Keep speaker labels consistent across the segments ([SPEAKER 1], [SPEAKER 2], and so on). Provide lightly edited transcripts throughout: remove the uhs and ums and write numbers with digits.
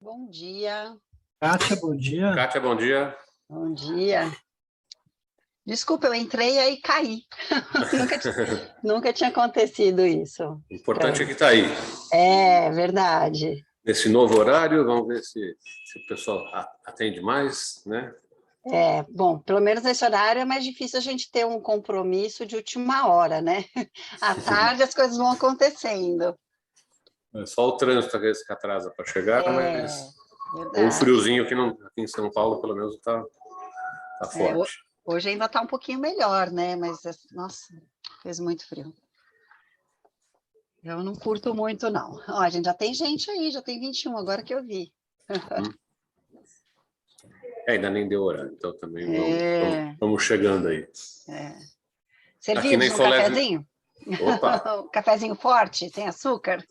[SPEAKER 1] Bom dia.
[SPEAKER 2] Kátia, bom dia.
[SPEAKER 3] Kátia, bom dia.
[SPEAKER 1] Bom dia. Desculpa, eu entrei e aí caí. Nunca tinha acontecido isso.
[SPEAKER 3] O importante é que está aí.
[SPEAKER 1] É, verdade.
[SPEAKER 3] Nesse novo horário, vamos ver se o pessoal atende mais, né?
[SPEAKER 1] Bom, pelo menos nesse horário é mais difícil a gente ter um compromisso de última hora, né? À tarde as coisas vão acontecendo.
[SPEAKER 3] É só o trânsito que atrasa para chegar, mas
[SPEAKER 1] verdade.
[SPEAKER 3] ou o friozinho que não, aqui em São Paulo, pelo menos, está forte.
[SPEAKER 1] Hoje ainda está um pouquinho melhor, né? Mas, nossa, fez muito frio. Eu não curto muito, não. Ó, a gente já tem gente aí, já tem 21, agora que eu vi.
[SPEAKER 3] Ainda nem deu horário, então também vamos chegando aí.
[SPEAKER 1] Servidos um cafezinho?
[SPEAKER 3] Opa!
[SPEAKER 1] Um cafezinho forte, sem açúcar?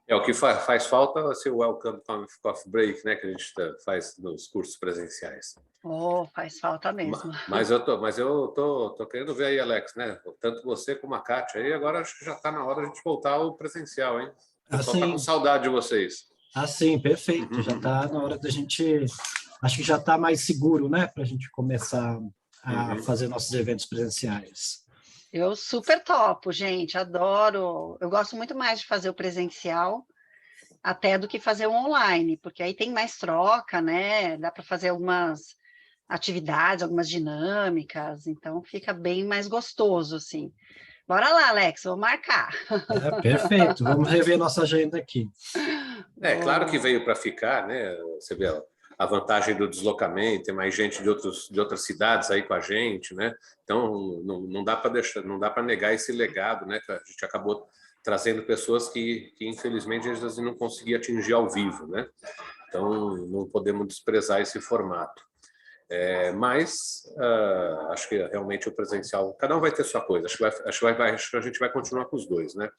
[SPEAKER 3] O que faz falta é esse Welcome Coffee Break, né, que a gente faz nos cursos presenciais.
[SPEAKER 1] Faz falta mesmo.
[SPEAKER 3] Mas eu tô querendo ver aí, Alex, né? Tanto você como a Kátia aí, agora acho que já está na hora de a gente voltar ao presencial, hein? O pessoal está com saudade de vocês.
[SPEAKER 2] Sim, perfeito. Já está na hora da gente... Acho que já está mais seguro, né? Para a gente começar a fazer nossos eventos presenciais.
[SPEAKER 1] Eu super topo, gente, adoro. Eu gosto muito mais de fazer o presencial até do que fazer o online, porque aí tem mais troca, né? Dá para fazer algumas atividades, algumas dinâmicas, então fica bem mais gostoso, assim. Bora lá, Alex, vou marcar.
[SPEAKER 2] Perfeito, vamos rever nossa agenda aqui.
[SPEAKER 3] Claro que veio para ficar, né? Você vê a vantagem do deslocamento, tem mais gente de outras cidades aí com a gente, né? Então não dá para deixar, não dá para negar esse legado, né? Que a gente acabou trazendo pessoas que infelizmente a gente não conseguia atingir ao vivo, né? Então não podemos desprezar esse formato. Mas acho que realmente o presencial, cada um vai ter sua coisa. Acho que a gente vai continuar com os dois, né?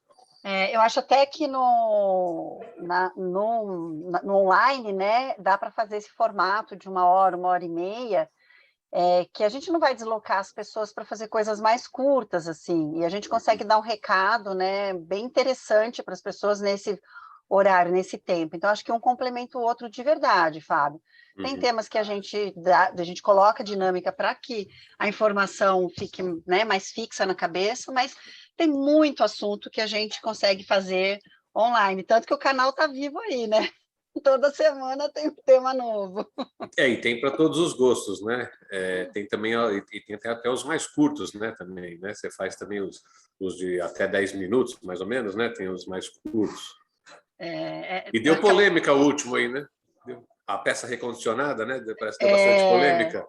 [SPEAKER 1] Eu acho até que no online, né, dá para fazer esse formato de 1 hora e meia, que a gente não vai deslocar as pessoas para fazer coisas mais curtas, assim, e a gente consegue dar um recado, né, bem interessante para as pessoas nesse horário, nesse tempo. Então, acho que um complementa o outro de verdade, Fábio. Tem temas que a gente coloca dinâmica para que a informação fique, né, mais fixa na cabeça, mas tem muito assunto que a gente consegue fazer online, tanto que o canal está vivo aí, né? Toda semana tem um tema novo.
[SPEAKER 3] E tem para todos os gostos, né? Tem também tem até os mais curtos, né? Também, né? Você faz também os de até 10 minutos, mais ou menos, né? Tem os mais curtos. E deu polêmica o último aí, né? A peça recondicionada, né? Parece que deu bastante polêmica.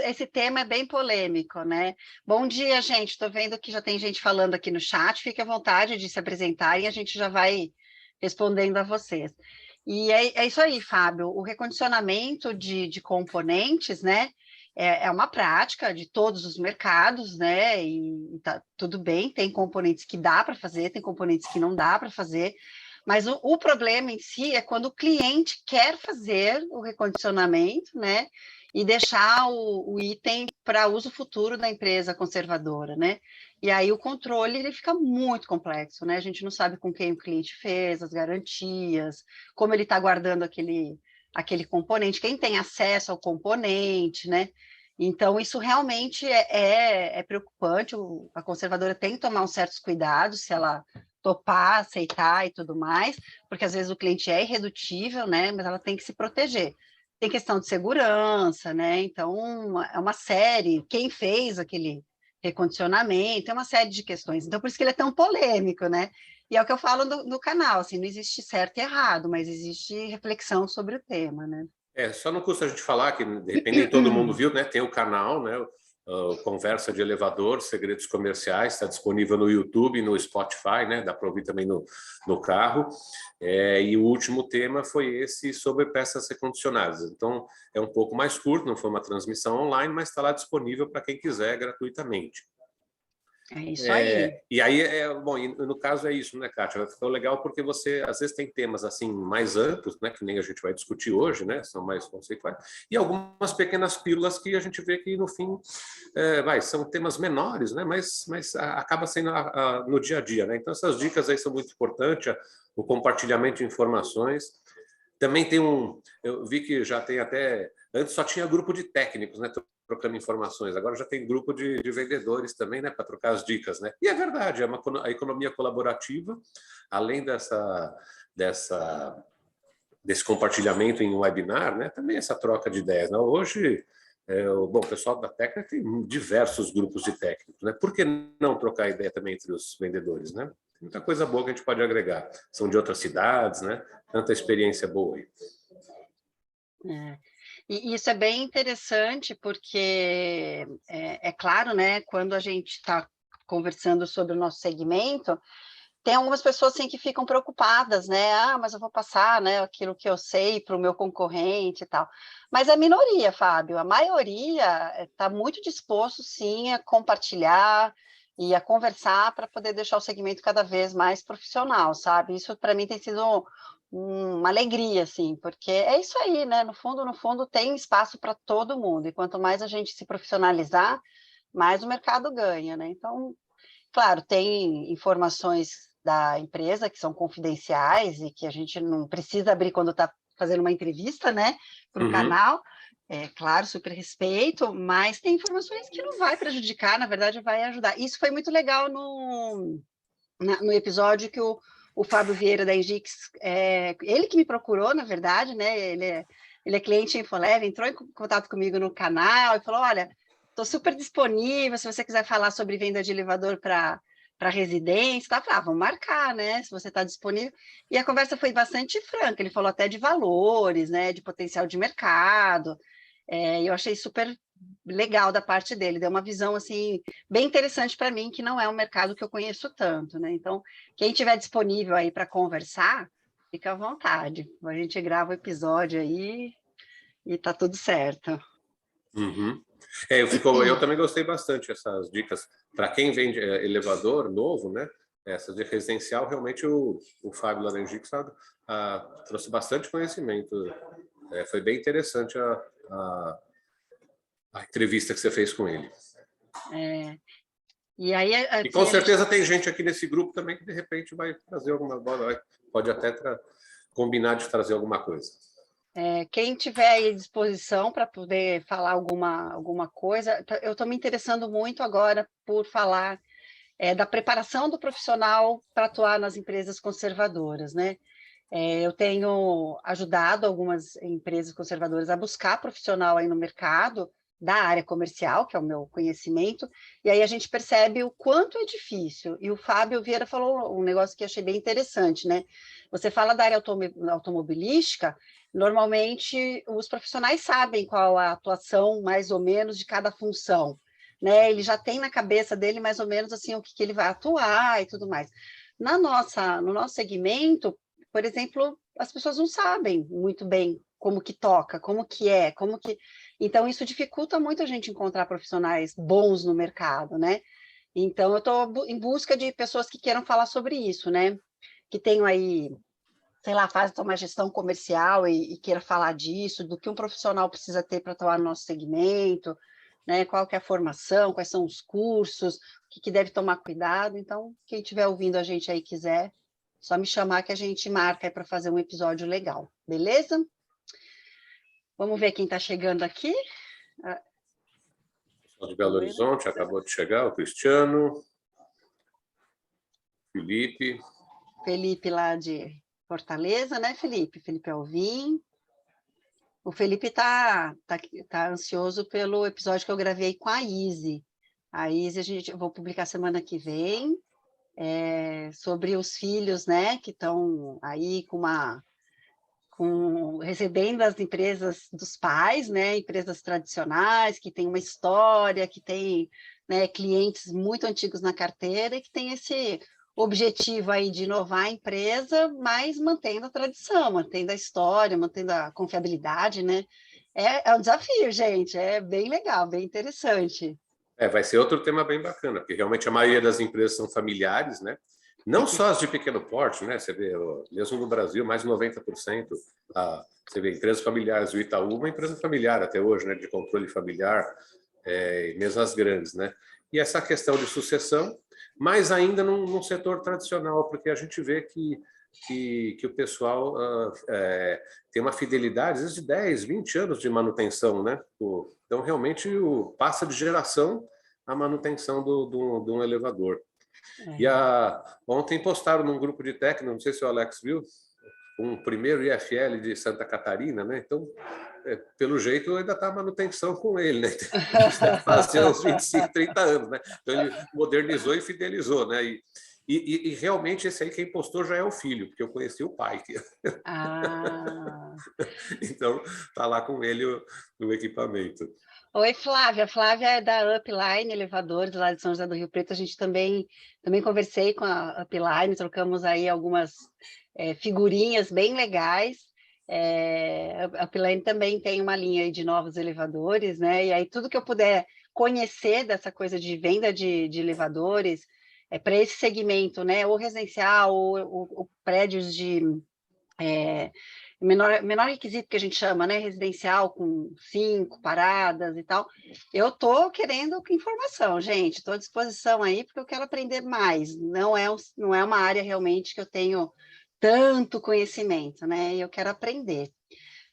[SPEAKER 1] Esse tema é bem polêmico, né? Bom dia, gente. Estou vendo que já tem gente falando aqui no chat. Fique à vontade de se apresentar e a gente já vai respondendo a vocês. E é isso aí, Fábio. O recondicionamento de componentes, né? É uma prática de todos os mercados, né? E tá tudo bem. Tem componentes que dá para fazer, tem componentes que não dá para fazer. Mas o problema em si é quando o cliente quer fazer o recondicionamento, né? E deixar o item para uso futuro da empresa conservadora, né? E aí o controle ele fica muito complexo, né? A gente não sabe com quem o cliente fez, as garantias, como ele está guardando aquele componente, quem tem acesso ao componente, né? Então, isso realmente é preocupante. A conservadora tem que tomar uns certos cuidados se ela topar, aceitar e tudo mais, porque às vezes o cliente é irredutível, né? Mas ela tem que se proteger. Tem questão de segurança, né? Então, é uma série. Quem fez aquele recondicionamento, é uma série de questões. Então, por isso que ele é tão polêmico, né? E é o que eu falo no canal, assim, não existe certo e errado, mas existe reflexão sobre o tema, né?
[SPEAKER 3] Só não custa a gente falar que, de repente, nem todo mundo viu, né? Tem o canal, né? Conversa de Elevador, Segredos Comerciais, está disponível no YouTube, no Spotify, né? Dá para ouvir também no carro. E o último tema foi esse sobre peças recondicionadas. Então, é um pouco mais curto, não foi uma transmissão online, mas está lá disponível para quem quiser gratuitamente.
[SPEAKER 1] É isso aí.
[SPEAKER 3] E aí, bom, no caso é isso, né, Kátia? Ficou legal porque você, às vezes, tem temas assim mais amplos, né, que nem a gente vai discutir hoje, né, são mais conceituais, e algumas pequenas pílulas que a gente vê que, no fim, são temas menores, né, mas acaba sendo no dia a dia, né? Então, essas dicas aí são muito importantes, o compartilhamento de informações. Também eu vi que já tem até, antes só tinha grupo de técnicos, né, trocando informações, agora já tem grupo de vendedores também, né, para trocar as dicas, né? E é verdade, a economia colaborativa, além desse compartilhamento em webinar, né, também essa troca de ideias, né? Hoje, o pessoal da técnica tem diversos grupos de técnicos, né? Por que não trocar ideia também entre os vendedores, né? Tem muita coisa boa que a gente pode agregar. São de outras cidades, né? Tanta experiência boa aí.
[SPEAKER 1] E isso é bem interessante, porque é claro, né, quando a gente está conversando sobre o nosso segmento, tem algumas pessoas assim que ficam preocupadas, né? Ah, mas eu vou passar, né, aquilo que eu sei para o meu concorrente e tal. Mas a minoria, Fábio, a maioria está muito disposto, sim, a compartilhar e a conversar para poder deixar o segmento cada vez mais profissional, sabe? Isso para mim tem sido uma alegria, assim, porque é isso aí, né? No fundo, tem espaço para todo mundo. E quanto mais a gente se profissionalizar, mais o mercado ganha, né? Então, claro, tem informações da empresa que são confidenciais e que a gente não precisa abrir quando está fazendo uma entrevista, né, para o canal. É claro, super respeito, mas tem informações que não vai prejudicar, na verdade, vai ajudar. Isso foi muito legal no episódio que o Fábio Vieira da Engix, ele que me procurou, na verdade, né? Ele é cliente Infoleve, entrou em contato comigo no canal e falou: olha, estou super disponível, se você quiser falar sobre venda de elevador para residência, tá? Falei, vamos marcar, né? Se você está disponível. E a conversa foi bastante franca, ele falou até de valores, né? De potencial de mercado. Eu achei super legal da parte dele, deu uma visão assim bem interessante para mim, que não é um mercado que eu conheço tanto, né? Então, quem tiver disponível aí para conversar, fica à vontade. A gente grava o episódio aí e tá tudo certo.
[SPEAKER 3] Eu também gostei bastante dessas dicas para quem vende elevador novo, né? Essas de residencial, realmente o Fábio lá da Engix trouxe bastante conhecimento. Foi bem interessante a entrevista que você fez com ele.
[SPEAKER 1] E aí,
[SPEAKER 3] e com certeza tem gente aqui nesse grupo também que de repente vai trazer pode até combinar de trazer alguma coisa.
[SPEAKER 1] Quem tiver aí à disposição para poder falar alguma coisa, eu estou me interessando muito agora por falar da preparação do profissional para atuar nas empresas conservadoras, né? Eu tenho ajudado algumas empresas conservadoras a buscar profissional aí no mercado da área comercial, que é o meu conhecimento, e aí a gente percebe o quanto é difícil. E o Fábio Vieira falou um negócio que eu achei bem interessante, né? Você fala da área automobilística, normalmente os profissionais sabem qual a atuação, mais ou menos, de cada função, né? Ele já tem na cabeça dele mais ou menos assim o que ele vai atuar e tudo mais. No nosso segmento, por exemplo, as pessoas não sabem muito bem como que toca, como que é, como que... Então, isso dificulta muito a gente encontrar profissionais bons no mercado, né? Então, eu estou em busca de pessoas que queiram falar sobre isso, né? Que tenham aí, sei lá, fazem uma gestão comercial e queira falar disso, do que um profissional precisa ter para atuar no nosso segmento, né? Qual que é a formação, quais são os cursos, o que deve tomar cuidado. Então, quem estiver ouvindo a gente aí quiser, só me chamar que a gente marca para fazer um episódio legal, beleza? Vamos ver quem está chegando aqui.
[SPEAKER 3] De Belo Horizonte, acabou de chegar, o Cristiano, Felipe.
[SPEAKER 1] Felipe lá de Fortaleza, né, Felipe? Felipe Alvim. O Felipe está ansioso pelo episódio que eu gravei com a Izzy. A Izzy eu vou publicar semana que vem, sobre os filhos, né, que estão aí recebendo as empresas dos pais, né, empresas tradicionais, que têm uma história, que têm, né, clientes muito antigos na carteira e que tem esse objetivo aí de inovar a empresa, mas mantendo a tradição, mantendo a história, mantendo a confiabilidade, né? É um desafio, gente, é bem legal, bem interessante.
[SPEAKER 3] Vai ser outro tema bem bacana, porque realmente a maioria das empresas são familiares, né? Não só as de pequeno porte, né? Você vê, mesmo no Brasil, mais de 90%, você vê empresas familiares. O Itaú, uma empresa familiar até hoje, né? De controle familiar, mesmo as grandes, né? E essa questão de sucessão, mas ainda num setor tradicional, porque a gente vê que que o pessoal tem uma fidelidade, às vezes de 10, 20 anos de manutenção, né? Então, realmente, passa de geração a manutenção de um elevador. E ontem postaram num grupo de técnicos, não sei se o Alex viu, um primeiro IFL de Santa Catarina, né? Então, pelo jeito, ainda está a manutenção com ele, né? Isso deve fazer uns 25, 30 anos, né? Então, ele modernizou e fidelizou, né? E realmente, esse aí, quem postou já é o filho, porque eu conheci o pai. Então, está lá com ele o equipamento.
[SPEAKER 1] Oi, Flávia. Flávia é da Upline Elevadores, lá de São José do Rio Preto. A gente também conversei com a Upline, trocamos aí algumas figurinhas bem legais. A Upline também tem uma linha aí de novos elevadores, né? E aí tudo que eu puder conhecer dessa coisa de venda de elevadores para esse segmento, né? Ou residencial, ou prédios de menor requisito que a gente chama, né? Residencial com 5 paradas e tal. Eu estou querendo informação, gente. Estou à disposição aí porque eu quero aprender mais. Não é uma área realmente que eu tenho tanto conhecimento, né? E eu quero aprender.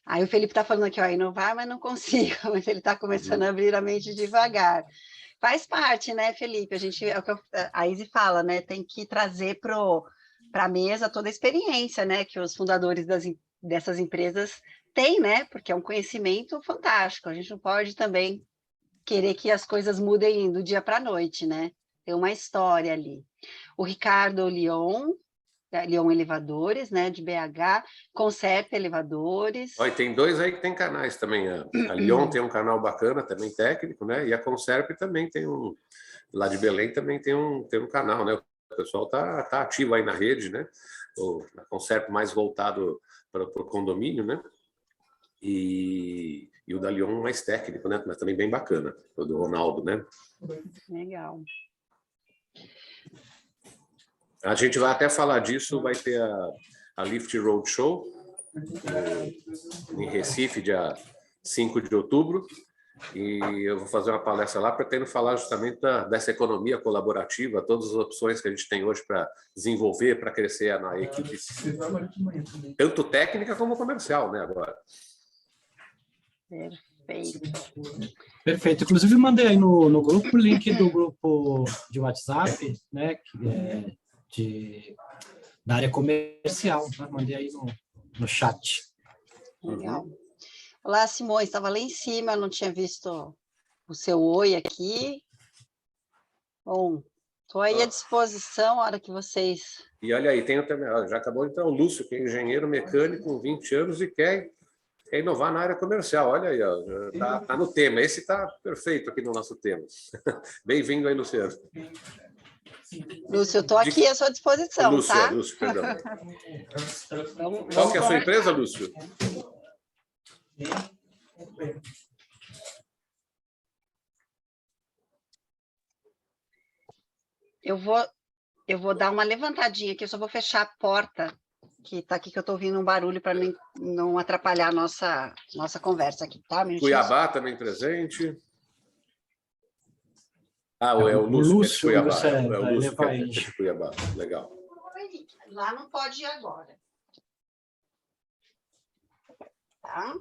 [SPEAKER 1] Aí o Felipe está falando aqui, ó, inovar, mas não consigo. Mas ele está começando a abrir a mente devagar. Faz parte, né, Felipe? É o que a Izzy fala, né? Tem que trazer para a mesa toda a experiência, né? Que os fundadores dessas empresas têm, né? Porque é um conhecimento fantástico. A gente não pode também querer que as coisas mudem do dia para a noite, né? Tem uma história ali. O Ricardo Leon Elevadores, né, de BH, Conserta Elevadores.
[SPEAKER 3] Olha, tem 2 aí que tem canais também. A Leon tem um canal bacana, também técnico, né? E a Conserp também tem lá de Belém também tem um canal, né? O pessoal tá ativo aí na rede, né? A Conserp mais voltado para o condomínio, né? E o da Leon mais técnico, né? Mas também bem bacana, o do Ronaldo, né?
[SPEAKER 1] Legal.
[SPEAKER 3] A gente vai até falar disso, vai ter a Lift Road Show em Recife, dia 5 de outubro, e eu vou fazer uma palestra lá pretendo falar justamente dessa economia colaborativa, todas as opções que a gente tem hoje para desenvolver, para crescer na equipe, tanto técnica como comercial, né, agora.
[SPEAKER 2] Perfeito. Inclusive, mandei aí no grupo o link do grupo de WhatsApp, né, que da área comercial, né? Mandei aí no chat.
[SPEAKER 1] Legal. Olá, Simone, estava lá em cima, eu não tinha visto o seu oi aqui. Bom, estou aí à disposição, a hora que vocês...
[SPEAKER 3] E olha aí, tem também, já acabou então o Lúcio, que é engenheiro mecânico com 20 anos e quer inovar na área comercial. Olha aí, ó, tá no tema, esse está perfeito aqui no nosso tema. Bem-vindo aí, Luciano.
[SPEAKER 1] Lúcio, eu estou aqui à sua disposição,
[SPEAKER 3] Lúcio,
[SPEAKER 1] tá?
[SPEAKER 3] Lúcio, perdão. Qual que é a sua empresa, Lúcio?
[SPEAKER 1] Eu vou dar uma levantadinha aqui, eu só vou fechar a porta, que está aqui, que eu estou ouvindo um barulho para não atrapalhar a nossa conversa aqui, tá?
[SPEAKER 3] Cuiabá também presente. É o Lúcio,
[SPEAKER 2] Cuiabá.
[SPEAKER 3] É o Lúcio que é de Cuiabá. Legal.
[SPEAKER 1] Lá não pode ir agora. Tá?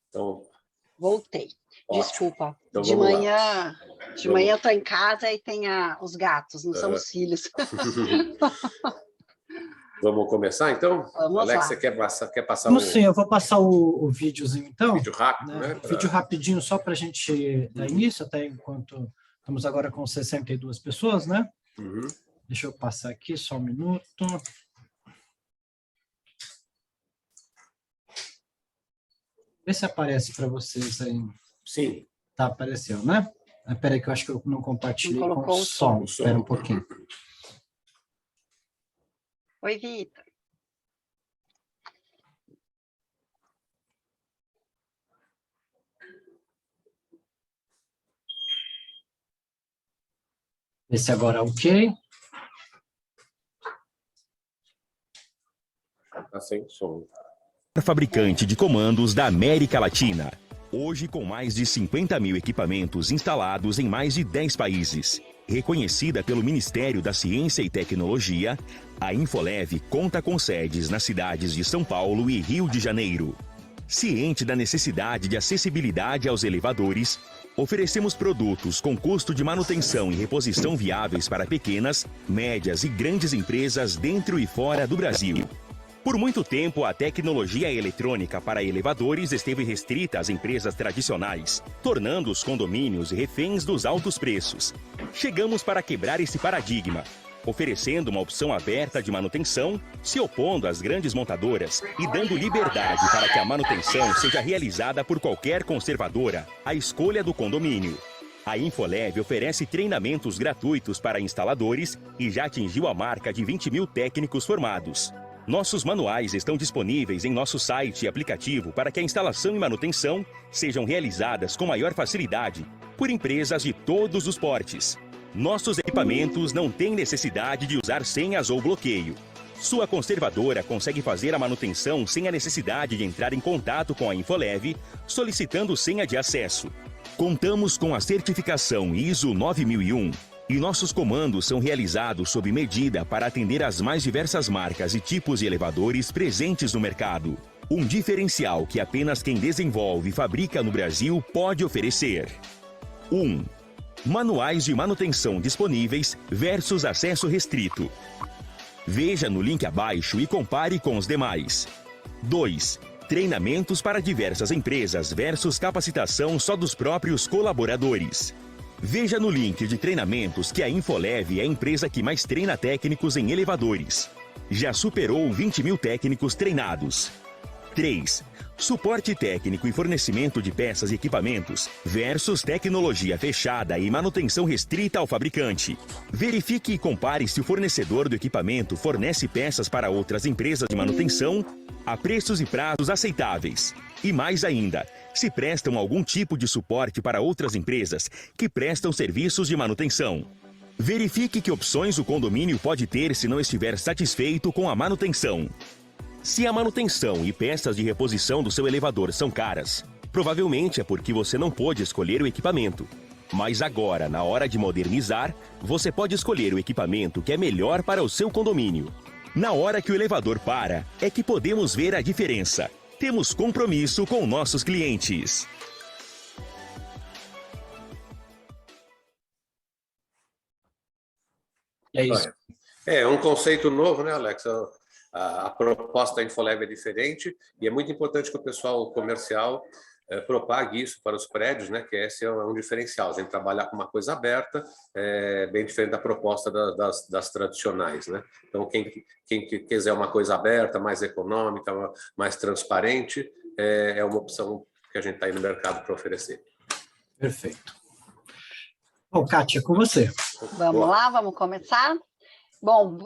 [SPEAKER 3] Então,
[SPEAKER 1] voltei.
[SPEAKER 3] Ótimo.
[SPEAKER 1] Desculpa.
[SPEAKER 3] Então,
[SPEAKER 1] de manhã eu estou em casa e tem os gatos, não são os filhos.
[SPEAKER 3] Vamos começar, então?
[SPEAKER 1] Vamos
[SPEAKER 3] Alex,
[SPEAKER 1] lá.
[SPEAKER 3] você quer passar
[SPEAKER 2] Sim, eu vou passar o videozinho, então.
[SPEAKER 3] Vídeo rápido, né?
[SPEAKER 2] Vídeo rapidinho, só para a gente dar início, até enquanto estamos agora com 62 pessoas, né?
[SPEAKER 3] Uhum.
[SPEAKER 2] Deixa eu passar aqui, só um minuto. Vê se aparece para vocês aí.
[SPEAKER 3] Sim.
[SPEAKER 2] Tá, apareceu, né? Espera aí que eu acho que eu não compartilhei com o
[SPEAKER 3] som.
[SPEAKER 2] Espera um pouquinho.
[SPEAKER 1] Oi, Vitor.
[SPEAKER 2] Vê se agora é ok.
[SPEAKER 3] Tá sem som.
[SPEAKER 4] Fabricante de comandos da América Latina. Hoje, com mais de 50 mil equipamentos instalados em mais de 10 países. Reconhecida pelo Ministério da Ciência e Tecnologia, a Infolev conta com sedes nas cidades de São Paulo e Rio de Janeiro. Ciente da necessidade de acessibilidade aos elevadores, oferecemos produtos com custo de manutenção e reposição viáveis para pequenas, médias e grandes empresas dentro e fora do Brasil. Por muito tempo, a tecnologia eletrônica para elevadores esteve restrita às empresas tradicionais, tornando os condomínios reféns dos altos preços. Chegamos para quebrar esse paradigma, oferecendo uma opção aberta de manutenção, se opondo às grandes montadoras e dando liberdade para que a manutenção seja realizada por qualquer conservadora, à escolha do condomínio. A Infolev oferece treinamentos gratuitos para instaladores e já atingiu a marca de 20 mil técnicos formados. Nossos manuais estão disponíveis em nosso site e aplicativo para que a instalação e manutenção sejam realizadas com maior facilidade por empresas de todos os portes. Nossos equipamentos não têm necessidade de usar senhas ou bloqueio. Sua conservadora consegue fazer a manutenção sem a necessidade de entrar em contato com a Infolev, solicitando senha de acesso. Contamos com a certificação ISO 9001 e nossos comandos são realizados sob medida para atender às mais diversas marcas e tipos de elevadores presentes no mercado. Um diferencial que apenas quem desenvolve e fabrica no Brasil pode oferecer. 1. Manuais de manutenção disponíveis versus acesso restrito. Veja no link abaixo e compare com os demais. 2. Treinamentos para diversas empresas versus capacitação só dos próprios colaboradores. Veja no link de treinamentos que a Infolev é a empresa que mais treina técnicos em elevadores. Já superou 20 mil técnicos treinados. 3. Suporte técnico e fornecimento de peças e equipamentos versus tecnologia fechada e manutenção restrita ao fabricante. Verifique e compare se o fornecedor do equipamento fornece peças para outras empresas de manutenção a preços e prazos aceitáveis. E mais ainda, se prestam algum tipo de suporte para outras empresas que prestam serviços de manutenção. Verifique que opções o condomínio pode ter se não estiver satisfeito com a manutenção. Se a manutenção e peças de reposição do seu elevador são caras, provavelmente é porque você não pôde escolher o equipamento. Mas agora, na hora de modernizar, você pode escolher o equipamento que é melhor para o seu condomínio. Na hora que o elevador para, é que podemos ver a diferença. Temos compromisso com nossos clientes.
[SPEAKER 2] É isso.
[SPEAKER 3] É um conceito novo, né, Alex? A proposta da Infolev é diferente e é muito importante que o pessoal comercial propague isso para os prédios, né? Que esse é um diferencial. A gente trabalhar com uma coisa aberta, bem diferente da proposta das tradicionais, né? Então, quem quiser uma coisa aberta, mais econômica, mais transparente, é uma opção que a gente está aí no mercado para oferecer.
[SPEAKER 2] Perfeito. Bom, Kátia, com você.
[SPEAKER 1] Vamos lá, vamos começar? Bom,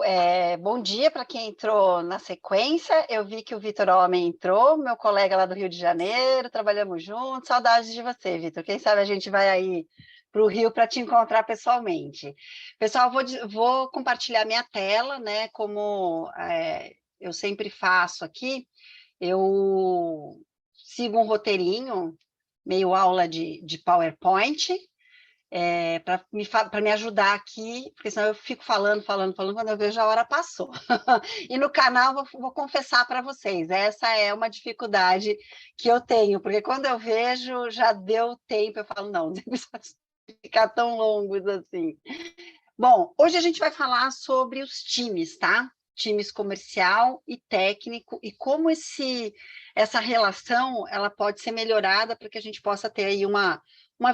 [SPEAKER 1] bom dia para quem entrou na sequência. Eu vi que o Vitor Homem entrou, meu colega lá do Rio de Janeiro, trabalhamos juntos. Saudades de você, Vitor. Quem sabe a gente vai aí para o Rio para te encontrar pessoalmente. Pessoal, vou compartilhar minha tela, né? Como eu sempre faço aqui, eu sigo um roteirinho, meio aula de PowerPoint, para me ajudar aqui, porque senão eu fico falando, quando eu vejo a hora passou. E no canal, vou confessar para vocês, essa é uma dificuldade que eu tenho, porque quando eu vejo, já deu tempo, eu falo, não precisa ficar tão longos assim. Bom, hoje a gente vai falar sobre os times, tá? Times comercial e técnico, e como essa relação ela pode ser melhorada para que a gente possa ter aí uma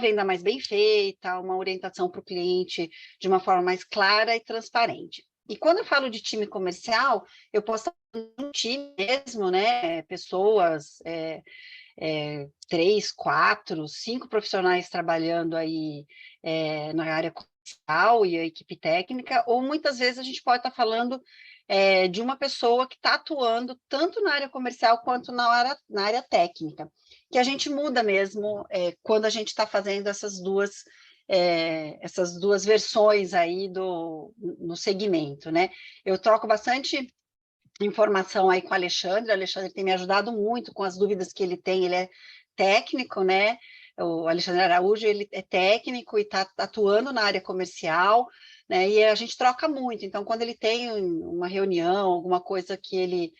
[SPEAKER 1] venda mais bem feita, uma orientação para o cliente de uma forma mais clara e transparente. E quando eu falo de time comercial, eu posso falar de um time mesmo, né? Pessoas, 3, 4, 5 profissionais trabalhando aí na área comercial e a equipe técnica, ou muitas vezes a gente pode estar falando de uma pessoa que está atuando tanto na área comercial quanto na área técnica, que a gente muda mesmo quando a gente está fazendo essas duas versões aí no segmento, né? Eu troco bastante informação aí com o Alexandre tem me ajudado muito com as dúvidas que ele tem, ele é técnico, né? o Alexandre Araújo, ele é técnico e está atuando na área comercial, né? E a gente troca muito. Então, quando ele tem uma reunião, alguma coisa que ele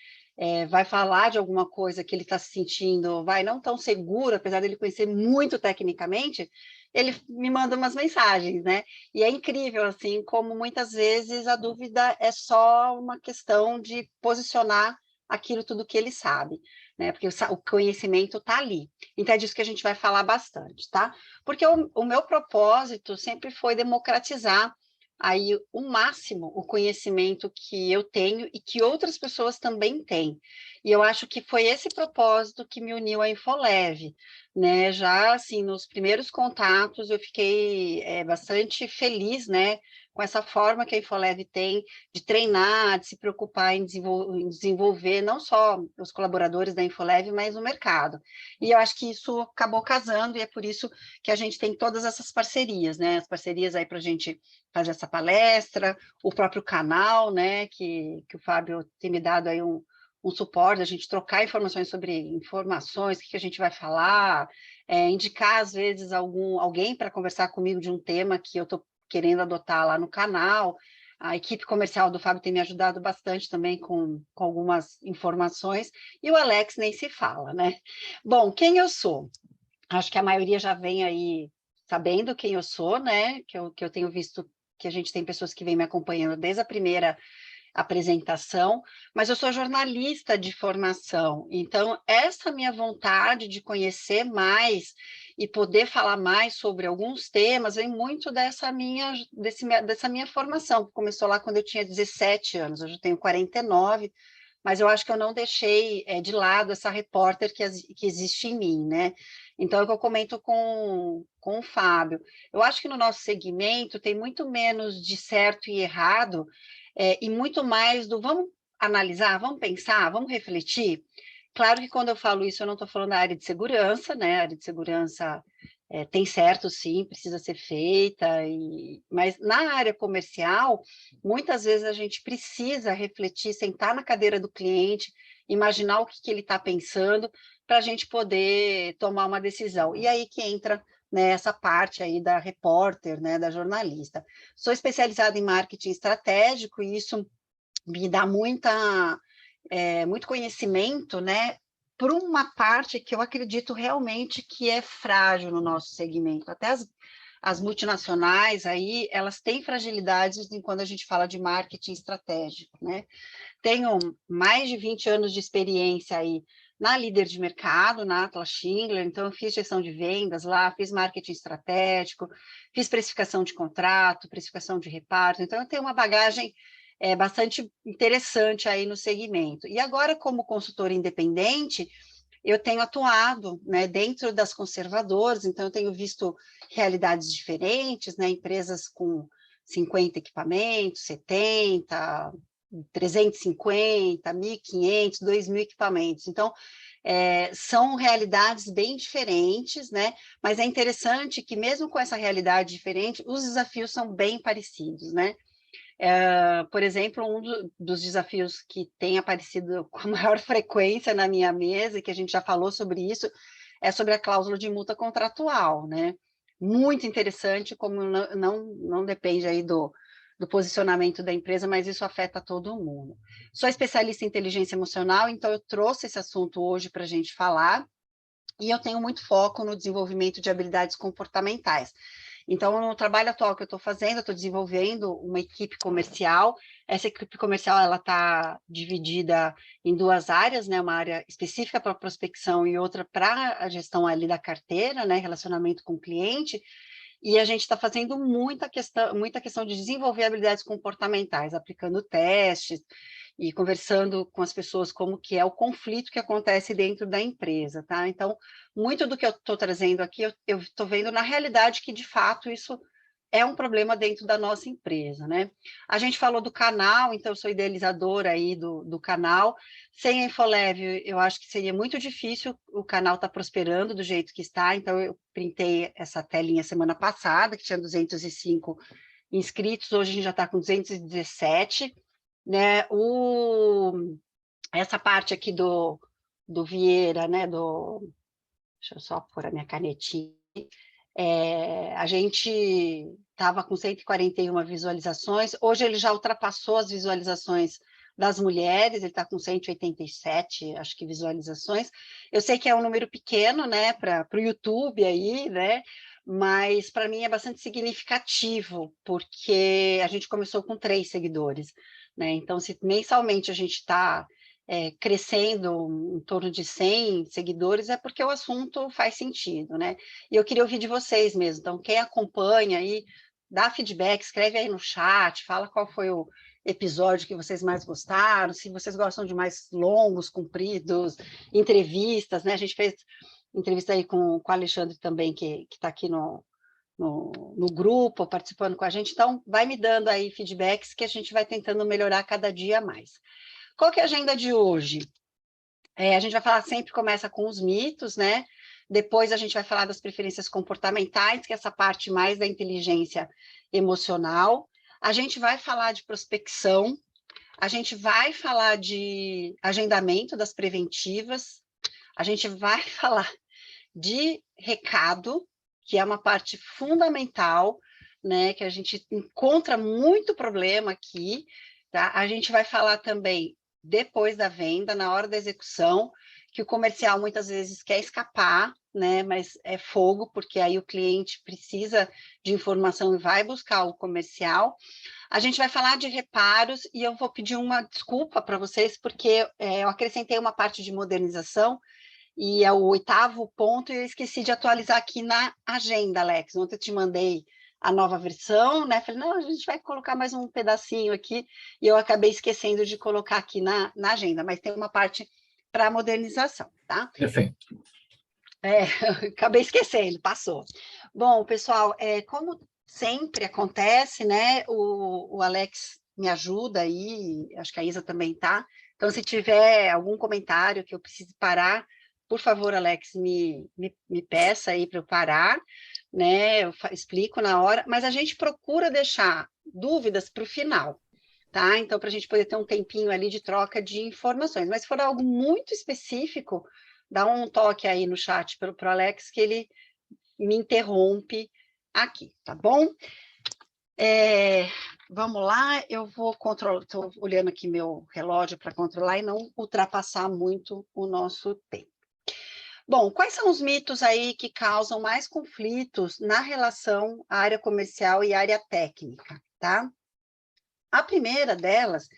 [SPEAKER 1] vai falar de alguma coisa que ele está se sentindo, não tão seguro, apesar dele conhecer muito tecnicamente, ele me manda umas mensagens, né? E é incrível, assim, como muitas vezes a dúvida é só uma questão de posicionar aquilo tudo que ele sabe, né? Porque o conhecimento está ali. Então é disso que a gente vai falar bastante, tá? Porque o meu propósito sempre foi democratizar aí o máximo o conhecimento que eu tenho e que outras pessoas também têm. E eu acho que foi esse propósito que me uniu à Infolev, né? Já assim, nos primeiros contatos eu fiquei bastante feliz, né, com essa forma que a Infolev tem de treinar, de se preocupar em desenvolver não só os colaboradores da Infolev, mas o mercado. E eu acho que isso acabou casando e é por isso que a gente tem todas essas parcerias, né? As parcerias aí para a gente fazer essa palestra, o próprio canal, né, que o Fábio tem me dado aí um suporte, a gente trocar informações sobre informações, o que a gente vai falar, indicar, às vezes, alguém para conversar comigo de um tema que eu estou querendo adotar lá no canal. A equipe comercial do Fábio tem me ajudado bastante também com algumas informações, e o Alex nem se fala, né? Bom, quem eu sou? Acho que a maioria já vem aí sabendo quem eu sou, né? Que eu tenho visto que a gente tem pessoas que vêm me acompanhando desde a primeira apresentação, mas eu sou jornalista de formação, então essa minha vontade de conhecer mais e poder falar mais sobre alguns temas vem muito dessa minha formação, que começou lá quando eu tinha 17 anos, hoje eu tenho 49, mas eu acho que eu não deixei de lado essa repórter que existe em mim, né? Então, é o que eu comento com o Fábio. Eu acho que no nosso segmento tem muito menos de certo e errado, e muito mais do vamos analisar, vamos pensar, vamos refletir. Claro que quando eu falo isso, eu não estou falando da área de segurança, né? A área de segurança tem certo, sim, precisa ser feita, mas na área comercial, muitas vezes a gente precisa refletir, sentar na cadeira do cliente, imaginar o que ele está pensando, para a gente poder tomar uma decisão. E aí que entra, né, essa parte aí da repórter, né, da jornalista. Sou especializada em marketing estratégico e isso me dá muito conhecimento, né, por uma parte que eu acredito realmente que é frágil no nosso segmento. Até as multinacionais aí, elas têm fragilidades quando a gente fala de marketing estratégico, né? Tenho mais de 20 anos de experiência aí na líder de mercado, na Atlas Schindler, então eu fiz gestão de vendas lá, fiz marketing estratégico, fiz precificação de contrato, precificação de reparto, então eu tenho uma bagagem bastante interessante aí no segmento. E agora, como consultora independente, eu tenho atuado, né, dentro das conservadoras, então eu tenho visto realidades diferentes, né, empresas com 50 equipamentos, 70, 350, 1.500, 2.000 equipamentos. Então, são realidades bem diferentes, né? Mas é interessante que, mesmo com essa realidade diferente, os desafios são bem parecidos, né? Por exemplo, dos desafios que tem aparecido com maior frequência na minha mesa, e que a gente já falou sobre isso, é sobre a cláusula de multa contratual, né? Muito interessante, como não depende aí do posicionamento da empresa, mas isso afeta todo mundo. Sou especialista em inteligência emocional, então eu trouxe esse assunto hoje para a gente falar, e eu tenho muito foco no desenvolvimento de habilidades comportamentais. Então, no trabalho atual que eu estou fazendo, eu estou desenvolvendo uma equipe comercial. Essa equipe comercial ela está dividida em duas áreas, né? Uma área específica para prospecção e outra para a gestão ali da carteira, né? Relacionamento com o cliente. E a gente está fazendo muita questão de desenvolver habilidades comportamentais, aplicando testes e conversando com as pessoas como que é o conflito que acontece dentro da empresa, tá? Então, muito do que eu estou trazendo aqui, eu estou vendo na realidade que, de fato, isso é um problema dentro da nossa empresa, né? A gente falou do canal, então eu sou idealizadora aí do canal. Sem a Infolev, eu acho que seria muito difícil o canal estar prosperando do jeito que está, então eu printei essa telinha semana passada, que tinha 205 inscritos, hoje a gente já está com 217, né? Essa parte aqui do Vieira, né? Deixa eu só pôr a minha canetinha A gente estava com 141 visualizações, hoje ele já ultrapassou as visualizações das mulheres, ele está com 187, acho que, visualizações. Eu sei que é um número pequeno, né, para o YouTube aí, né, mas para mim é bastante significativo, porque a gente começou com 3 seguidores, né, então se mensalmente a gente está crescendo em torno de 100 seguidores, é porque o assunto faz sentido, né? E eu queria ouvir de vocês mesmo, então quem acompanha aí, dá feedback, escreve aí no chat, fala qual foi o episódio que vocês mais gostaram, se vocês gostam de mais longos, compridos, entrevistas, né? A gente fez entrevista aí com o Alexandre também, que está aqui no grupo, participando com a gente, então vai me dando aí feedbacks que a gente vai tentando melhorar cada dia mais. Qual que é a agenda de hoje? A gente vai falar, sempre começa com os mitos, né? Depois a gente vai falar das preferências comportamentais, que é essa parte mais da inteligência emocional. A gente vai falar de prospecção, a gente vai falar de agendamento das preventivas, a gente vai falar de recado, que é uma parte fundamental, né? Que a gente encontra muito problema aqui, tá? A gente vai falar também depois da venda, na hora da execução, que o comercial muitas vezes quer escapar, né? Mas é fogo, porque aí o cliente precisa de informação e vai buscar o comercial. A gente vai falar de reparos e eu vou pedir uma desculpa para vocês, porque eu acrescentei uma parte de modernização e é o 8º ponto e eu esqueci de atualizar aqui na agenda, Alex. Ontem eu te mandei a nova versão, né? Falei, não, a gente vai colocar mais um pedacinho aqui, e eu acabei esquecendo de colocar aqui na agenda, mas tem uma parte para modernização, tá?
[SPEAKER 2] Perfeito.
[SPEAKER 1] Acabei esquecendo, passou. Bom, pessoal, como sempre acontece, né? O Alex me ajuda aí, acho que a Isa também tá. Então, se tiver algum comentário que eu precise parar, por favor, Alex, me peça aí para eu parar, né? Eu explico na hora, mas a gente procura deixar dúvidas para o final, tá? Então, para a gente poder ter um tempinho ali de troca de informações. Mas se for algo muito específico, dá um toque aí no chat para o Alex, que ele me interrompe aqui, tá bom? Vamos lá, eu vou controlar, estou olhando aqui meu relógio para controlar e não ultrapassar muito o nosso tempo. Bom, quais são os mitos aí que causam mais conflitos na relação área comercial e área técnica, tá? A primeira delas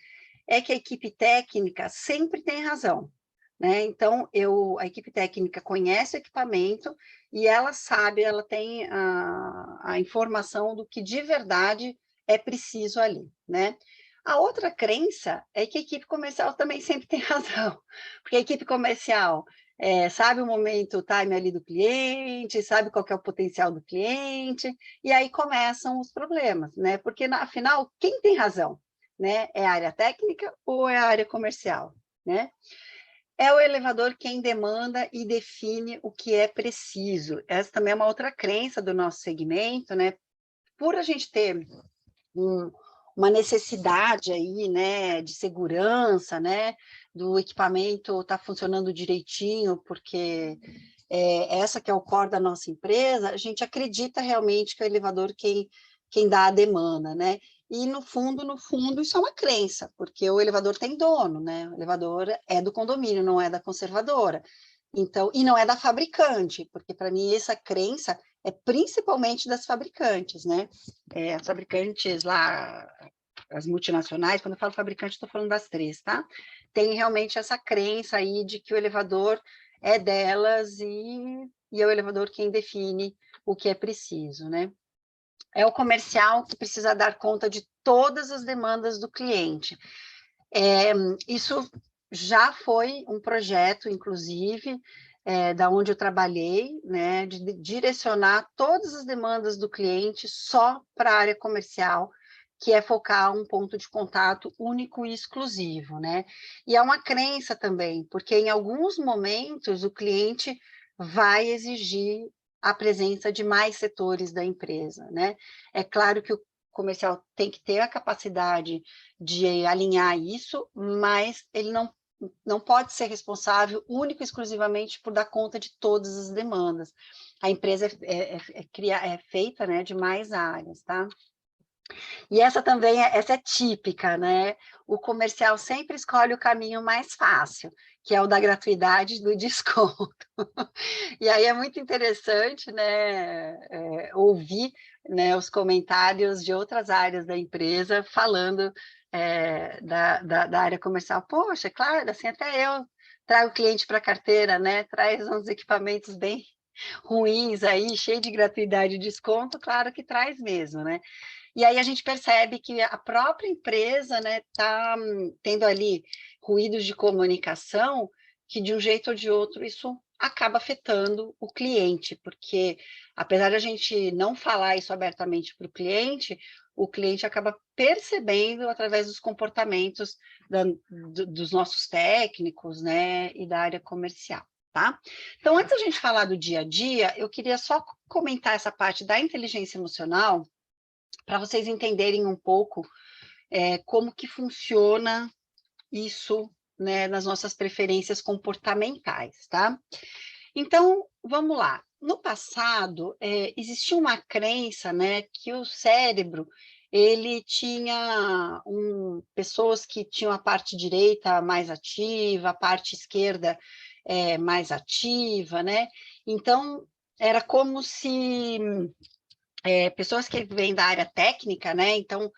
[SPEAKER 1] é que a equipe técnica sempre tem razão, né? Então, a equipe técnica conhece o equipamento e ela sabe, ela tem a informação do que de verdade é preciso ali, né? A outra crença é que a equipe comercial também sempre tem razão, porque a equipe comercial sabe o momento, o time ali do cliente, sabe qual que é o potencial do cliente, e aí começam os problemas, né? Porque, afinal, quem tem razão? Né? É a área técnica ou é a área comercial? Né? É o elevador quem demanda e define o que é preciso. Essa também é uma outra crença do nosso segmento, né? Por a gente ter uma necessidade aí, né, de segurança, né, do equipamento estar funcionando direitinho, porque essa que é o core da nossa empresa, a gente acredita realmente que é o elevador quem dá a demanda, né? E no fundo, isso é uma crença, porque o elevador tem dono, né? O elevador é do condomínio, não é da conservadora. Então, e não é da fabricante, porque para mim essa crença é principalmente das fabricantes, né? As fabricantes lá, as multinacionais, quando eu falo fabricante, estou falando das 3, tá? Tem realmente essa crença aí de que o elevador é delas e é o elevador quem define o que é preciso, né? É o comercial que precisa dar conta de todas as demandas do cliente. Isso já foi um projeto, inclusive, da onde eu trabalhei, né, de direcionar todas as demandas do cliente só para a área comercial, que é focar um ponto de contato único e exclusivo, né? E é uma crença também, porque em alguns momentos o cliente vai exigir a presença de mais setores da empresa, né? É claro que o comercial tem que ter a capacidade de alinhar isso, mas ele não não pode ser responsável único e exclusivamente por dar conta de todas as demandas. A empresa é feita, né, de mais áreas, tá? E essa também essa é típica, né? O comercial sempre escolhe o caminho mais fácil, que é o da gratuidade e do desconto. E aí é muito interessante, né, ouvir, né, os comentários de outras áreas da empresa falando da área comercial. Poxa, claro, assim até eu trago cliente para a carteira, né? Traz uns equipamentos bem ruins aí, cheio de gratuidade e desconto, claro que traz mesmo, né? E aí a gente percebe que a própria empresa, né, está tendo ali ruídos de comunicação que, de um jeito ou de outro, isso acaba afetando o cliente, porque, apesar de a gente não falar isso abertamente para o cliente acaba percebendo através dos comportamentos dos nossos técnicos, né, e da área comercial. Tá? Então, antes da gente falar do dia a dia, eu queria só comentar essa parte da inteligência emocional, para vocês entenderem um pouco como que funciona isso, né, nas nossas preferências comportamentais, tá? Então, vamos lá. No passado, existia uma crença, né, que o cérebro, ele tinha pessoas que tinham a parte direita mais ativa, a parte esquerda mais ativa, né? Então, era como se pessoas que vêm da área técnica, né? Então,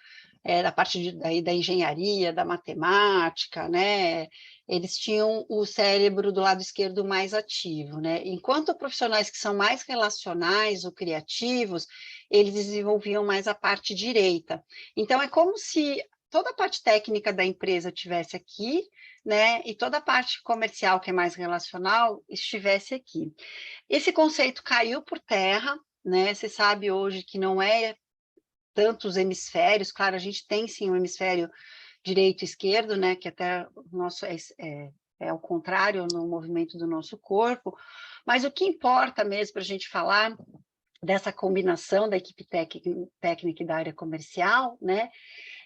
[SPEAKER 1] da parte da engenharia, da matemática, né? Eles tinham o cérebro do lado esquerdo mais ativo, né? Enquanto profissionais que são mais relacionais ou criativos, eles desenvolviam mais a parte direita. Então, é como se toda a parte técnica da empresa tivesse aqui, né? E toda a parte comercial, que é mais relacional, estivesse aqui. Esse conceito caiu por terra, né? Você sabe hoje que não é tantos hemisférios, claro, a gente tem sim um hemisfério direito e esquerdo, né? Que até o nosso é ao contrário no movimento do nosso corpo, mas o que importa mesmo para a gente falar dessa combinação da equipe técnica e da área comercial, né?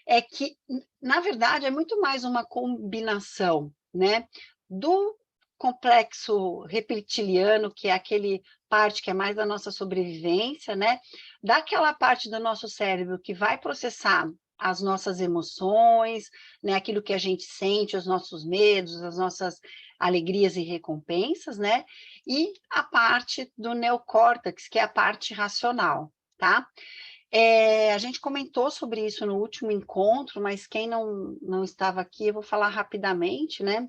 [SPEAKER 1] É que, na verdade, é muito mais uma combinação, né? Do complexo reptiliano, que é aquele parte que é mais da nossa sobrevivência, né? Daquela parte do nosso cérebro que vai processar as nossas emoções, né? Aquilo que a gente sente, os nossos medos, as nossas alegrias e recompensas, né? E a parte do neocórtex, que é a parte racional, tá? A gente comentou sobre isso no último encontro, mas quem não estava aqui, eu vou falar rapidamente, né?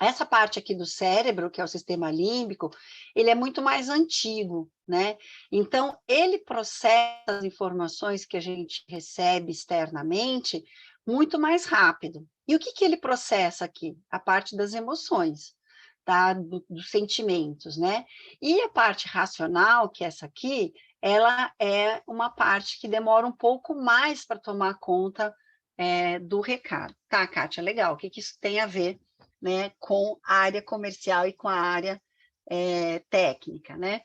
[SPEAKER 1] Essa parte aqui do cérebro, que é o sistema límbico, ele é muito mais antigo, né? Então, ele processa as informações que a gente recebe externamente muito mais rápido. E o que ele processa aqui? A parte das emoções, tá? Dos sentimentos, né? E a parte racional, que é essa aqui, ela é uma parte que demora um pouco mais para tomar conta do recado. Tá, Kátia, legal. O que isso tem a ver, né, com a área comercial e com a área técnica, né?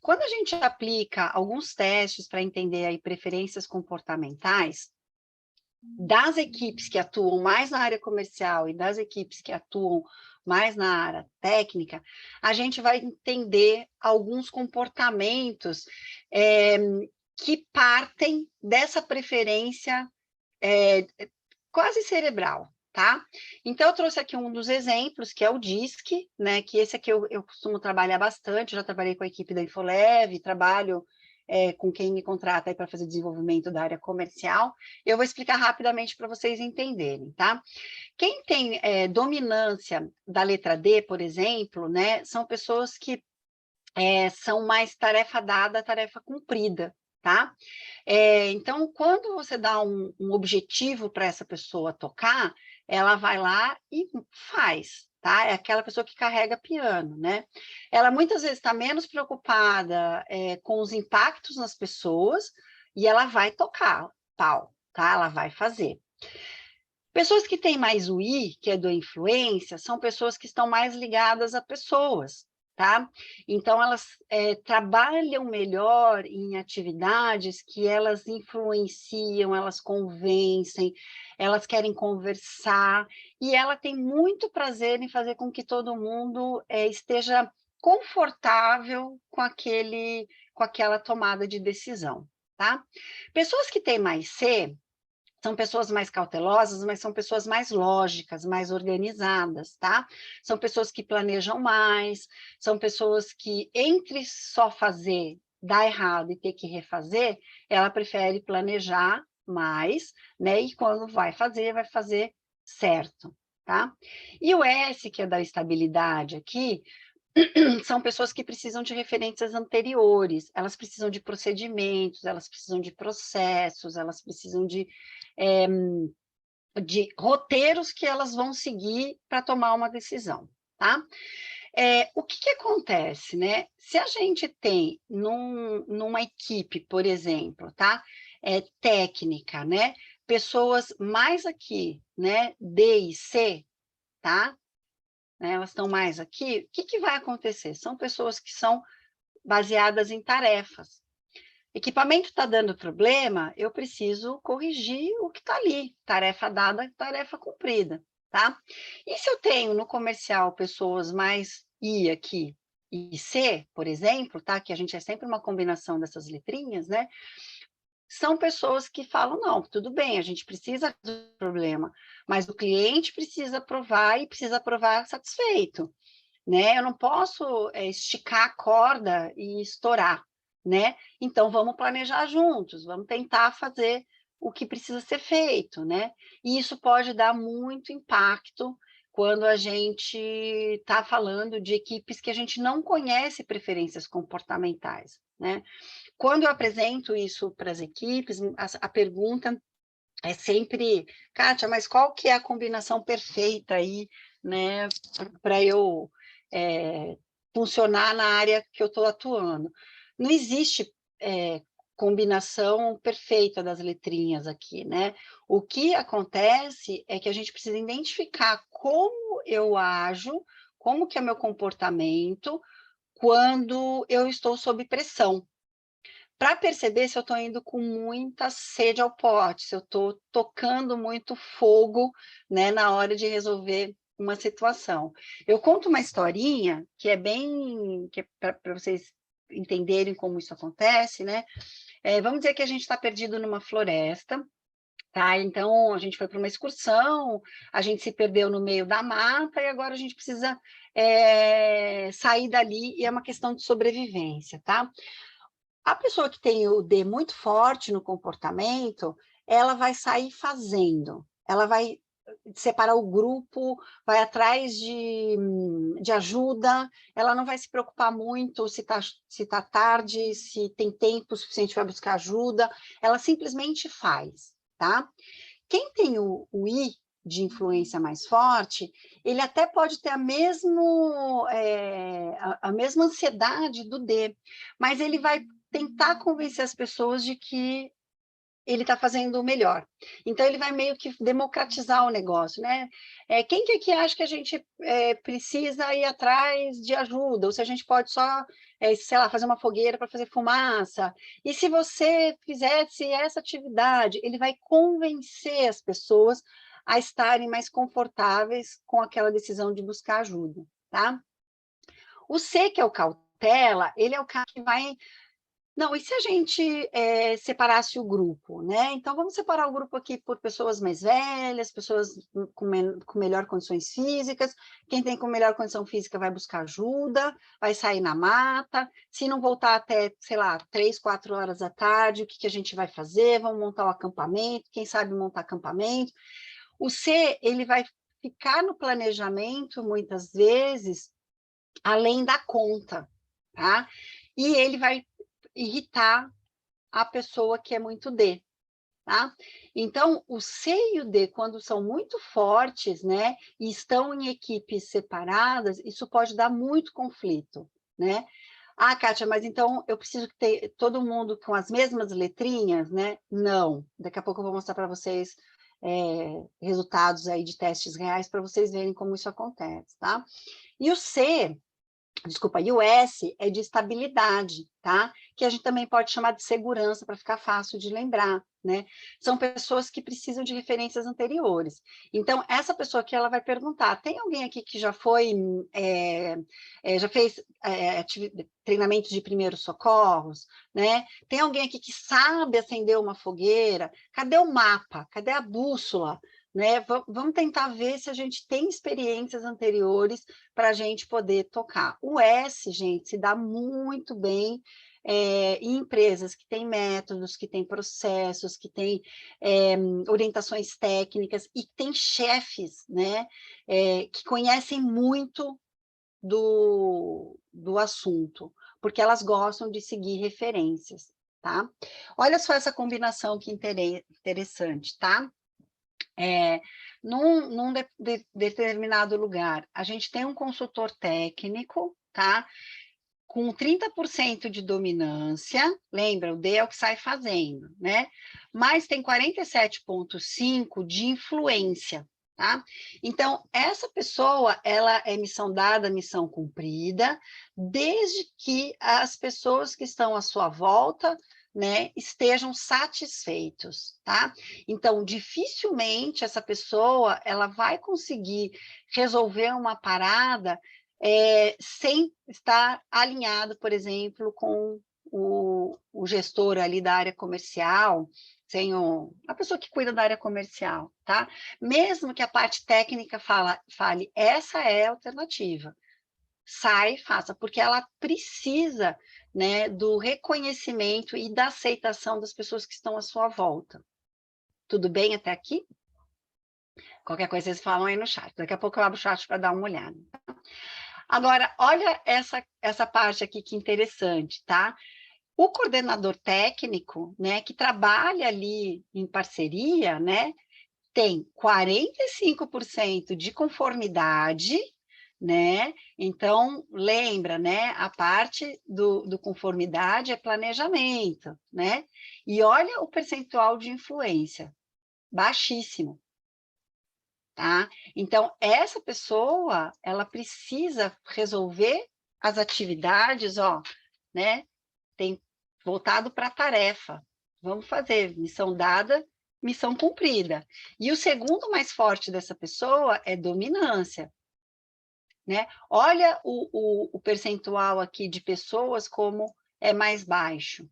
[SPEAKER 1] Quando a gente aplica alguns testes para entender aí preferências comportamentais das equipes que atuam mais na área comercial e das equipes que atuam mais na área técnica, a gente vai entender alguns comportamentos que partem dessa preferência quase cerebral, tá? Então, eu trouxe aqui um dos exemplos, que é o DISC, né? Que esse aqui eu costumo trabalhar bastante, já trabalhei com a equipe da Infolev, trabalho com quem me contrata para fazer desenvolvimento da área comercial. Eu vou explicar rapidamente para vocês entenderem, tá? Quem tem dominância da letra D, por exemplo, né? São pessoas que são mais tarefa dada, tarefa cumprida, tá? Então, quando você dá um objetivo para essa pessoa tocar, ela vai lá e faz, tá? É aquela pessoa que carrega piano, né? Ela muitas vezes está menos preocupada com os impactos nas pessoas e ela vai tocar, tal, tá? Ela vai fazer. Pessoas que têm mais o I, que é do influência, são pessoas que estão mais ligadas a pessoas, tá? Então, elas trabalham melhor em atividades que elas influenciam, elas convencem, elas querem conversar, e ela tem muito prazer em fazer com que todo mundo esteja confortável com aquela tomada de decisão, tá? Pessoas que têm mais C, são pessoas mais cautelosas, mas são pessoas mais lógicas, mais organizadas, tá? São pessoas que planejam mais, são pessoas que, entre só fazer, dar errado e ter que refazer, ela prefere planejar mais, né? E quando vai fazer certo, tá? E o S, que é da estabilidade aqui, são pessoas que precisam de referências anteriores, elas precisam de procedimentos, elas precisam de processos, elas precisam de roteiros que elas vão seguir para tomar uma decisão, tá? O que acontece, né? Se a gente tem numa equipe, por exemplo, tá? Técnica, né? Pessoas mais aqui, né? D e C, tá? Elas estão mais aqui, o que vai acontecer? São pessoas que são baseadas em tarefas. Equipamento está dando problema, eu preciso corrigir o que está ali. Tarefa dada, tarefa cumprida, tá? E se eu tenho no comercial pessoas mais I aqui e C, por exemplo, tá? Que a gente é sempre uma combinação dessas letrinhas, né? São pessoas que falam, não, tudo bem, a gente precisa do problema, mas o cliente precisa aprovar e precisa aprovar satisfeito, né? Eu não posso esticar a corda e estourar, né? Então, vamos planejar juntos, vamos tentar fazer o que precisa ser feito, né? E isso pode dar muito impacto quando a gente está falando de equipes que a gente não conhece preferências comportamentais, né? Quando eu apresento isso para as equipes, a pergunta é sempre, Kátia, mas qual que é a combinação perfeita aí, né, para eu funcionar na área que eu estou atuando? Não existe combinação perfeita das letrinhas aqui, né? O que acontece é que a gente precisa identificar como eu ajo, como que é meu comportamento quando eu estou sob pressão, para perceber se eu estou indo com muita sede ao pote, se eu estou tocando muito fogo, né, na hora de resolver uma situação. Eu conto uma historinha que é para vocês entenderem como isso acontece, né? Vamos dizer que a gente está perdido numa floresta, tá? Então a gente foi para uma excursão, a gente se perdeu no meio da mata e agora a gente precisa sair dali, e é uma questão de sobrevivência, tá? A pessoa que tem o D muito forte no comportamento, ela vai sair fazendo, ela vai separar o grupo, vai atrás de ajuda, ela não vai se preocupar muito se tá tarde, se tem tempo suficiente para buscar ajuda, ela simplesmente faz, tá? Quem tem o I de influência mais forte, ele até pode ter a mesma ansiedade do D, mas ele vai tentar convencer as pessoas de que ele está fazendo o melhor. Então, ele vai meio que democratizar o negócio, né? Quem que aqui acha que a gente precisa ir atrás de ajuda? Ou se a gente pode só, sei lá, fazer uma fogueira para fazer fumaça? E se você fizesse essa atividade? Ele vai convencer as pessoas a estarem mais confortáveis com aquela decisão de buscar ajuda, tá? O C, que é o cautela, ele é o cara que vai... Não, e se a gente separasse o grupo, né? Então, vamos separar o grupo aqui por pessoas mais velhas, pessoas com melhor condições físicas. Quem tem com melhor condição física vai buscar ajuda, vai sair na mata. Se não voltar até, sei lá, 3, 4 horas da tarde, o que a gente vai fazer? Vamos montar o acampamento, quem sabe montar acampamento. O C, ele vai ficar no planejamento, muitas vezes, além da conta, tá? E ele vai irritar a pessoa que é muito D, tá? Então, o C e o D, quando são muito fortes, né, e estão em equipes separadas, isso pode dar muito conflito, né? Ah, Kátia, mas então eu preciso ter todo mundo com as mesmas letrinhas, né? Não. Daqui a pouco eu vou mostrar para vocês resultados aí de testes reais para vocês verem como isso acontece, tá? E o C, Desculpa, e o S é de estabilidade, tá? Que a gente também pode chamar de segurança, para ficar fácil de lembrar, né? São pessoas que precisam de referências anteriores. Então, essa pessoa aqui, ela vai perguntar, tem alguém aqui que já foi, já fez treinamento de primeiros socorros, né? Tem alguém aqui que sabe acender uma fogueira? Cadê o mapa? Cadê a bússola? Né? Vamos tentar ver se a gente tem experiências anteriores para a gente poder tocar. O S, gente, se dá muito bem em empresas que têm métodos, que têm processos, que têm orientações técnicas e que têm chefes, né, que conhecem muito do assunto, porque elas gostam de seguir referências, tá? Olha só essa combinação que interessante, tá? Num determinado lugar, a gente tem um consultor técnico, tá? Com 30% de dominância, lembra, o D é o que sai fazendo, né? Mas tem 47,5% de influência, tá? Então, essa pessoa, ela é missão dada, missão cumprida, desde que as pessoas que estão à sua volta, né, estejam satisfeitos, tá? Então, dificilmente essa pessoa, ela vai conseguir resolver uma parada sem estar alinhado, por exemplo, com o gestor ali da área comercial, sem a pessoa que cuida da área comercial, tá? Mesmo que a parte técnica fale, essa é a alternativa, sai, faça, porque ela precisa, né, do reconhecimento e da aceitação das pessoas que estão à sua volta. Tudo bem até aqui? Qualquer coisa vocês falam aí no chat. Daqui a pouco eu abro o chat para dar uma olhada. Agora, olha essa parte aqui que interessante, tá? O coordenador técnico, né, que trabalha ali em parceria, né, tem 45% de conformidade, né? Então, lembra, né? A parte do conformidade é planejamento, né? E olha o percentual de influência, baixíssimo, tá? Então, essa pessoa, ela precisa resolver as atividades, ó, né? Tem voltado para a tarefa. Vamos fazer, missão dada, missão cumprida. E o segundo mais forte dessa pessoa é dominância, né? Olha o percentual aqui de pessoas como é mais baixo,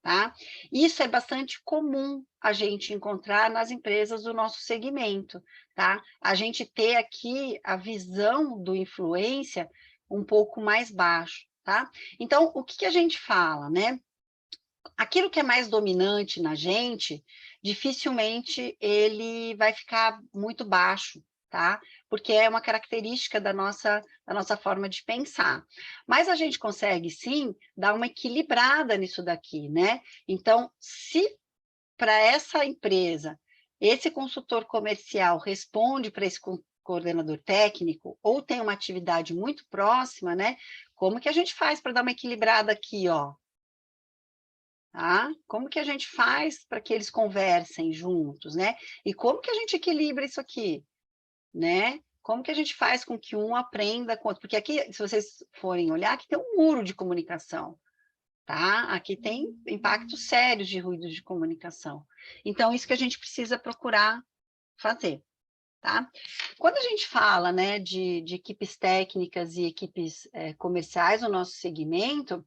[SPEAKER 1] tá? Isso é bastante comum a gente encontrar nas empresas do nosso segmento, tá? A gente ter aqui a visão do influência um pouco mais baixo, tá? Então, o que a gente fala, né? Aquilo que é mais dominante na gente, dificilmente ele vai ficar muito baixo, tá? Porque é uma característica da nossa forma de pensar. Mas a gente consegue, sim, dar uma equilibrada nisso daqui, né? Então, se para essa empresa, esse consultor comercial responde para esse coordenador técnico, ou tem uma atividade muito próxima, né? Como que a gente faz para dar uma equilibrada aqui, ó? Tá? Como que a gente faz para que eles conversem juntos, né? E como que a gente equilibra isso aqui, né? Como que a gente faz com que um aprenda com o outro? Porque aqui, se vocês forem olhar, aqui tem um muro de comunicação, tá? Aqui tem impactos sérios de ruído de comunicação. Então, isso que a gente precisa procurar fazer, tá? Quando a gente fala, né, de equipes técnicas e equipes comerciais no nosso segmento,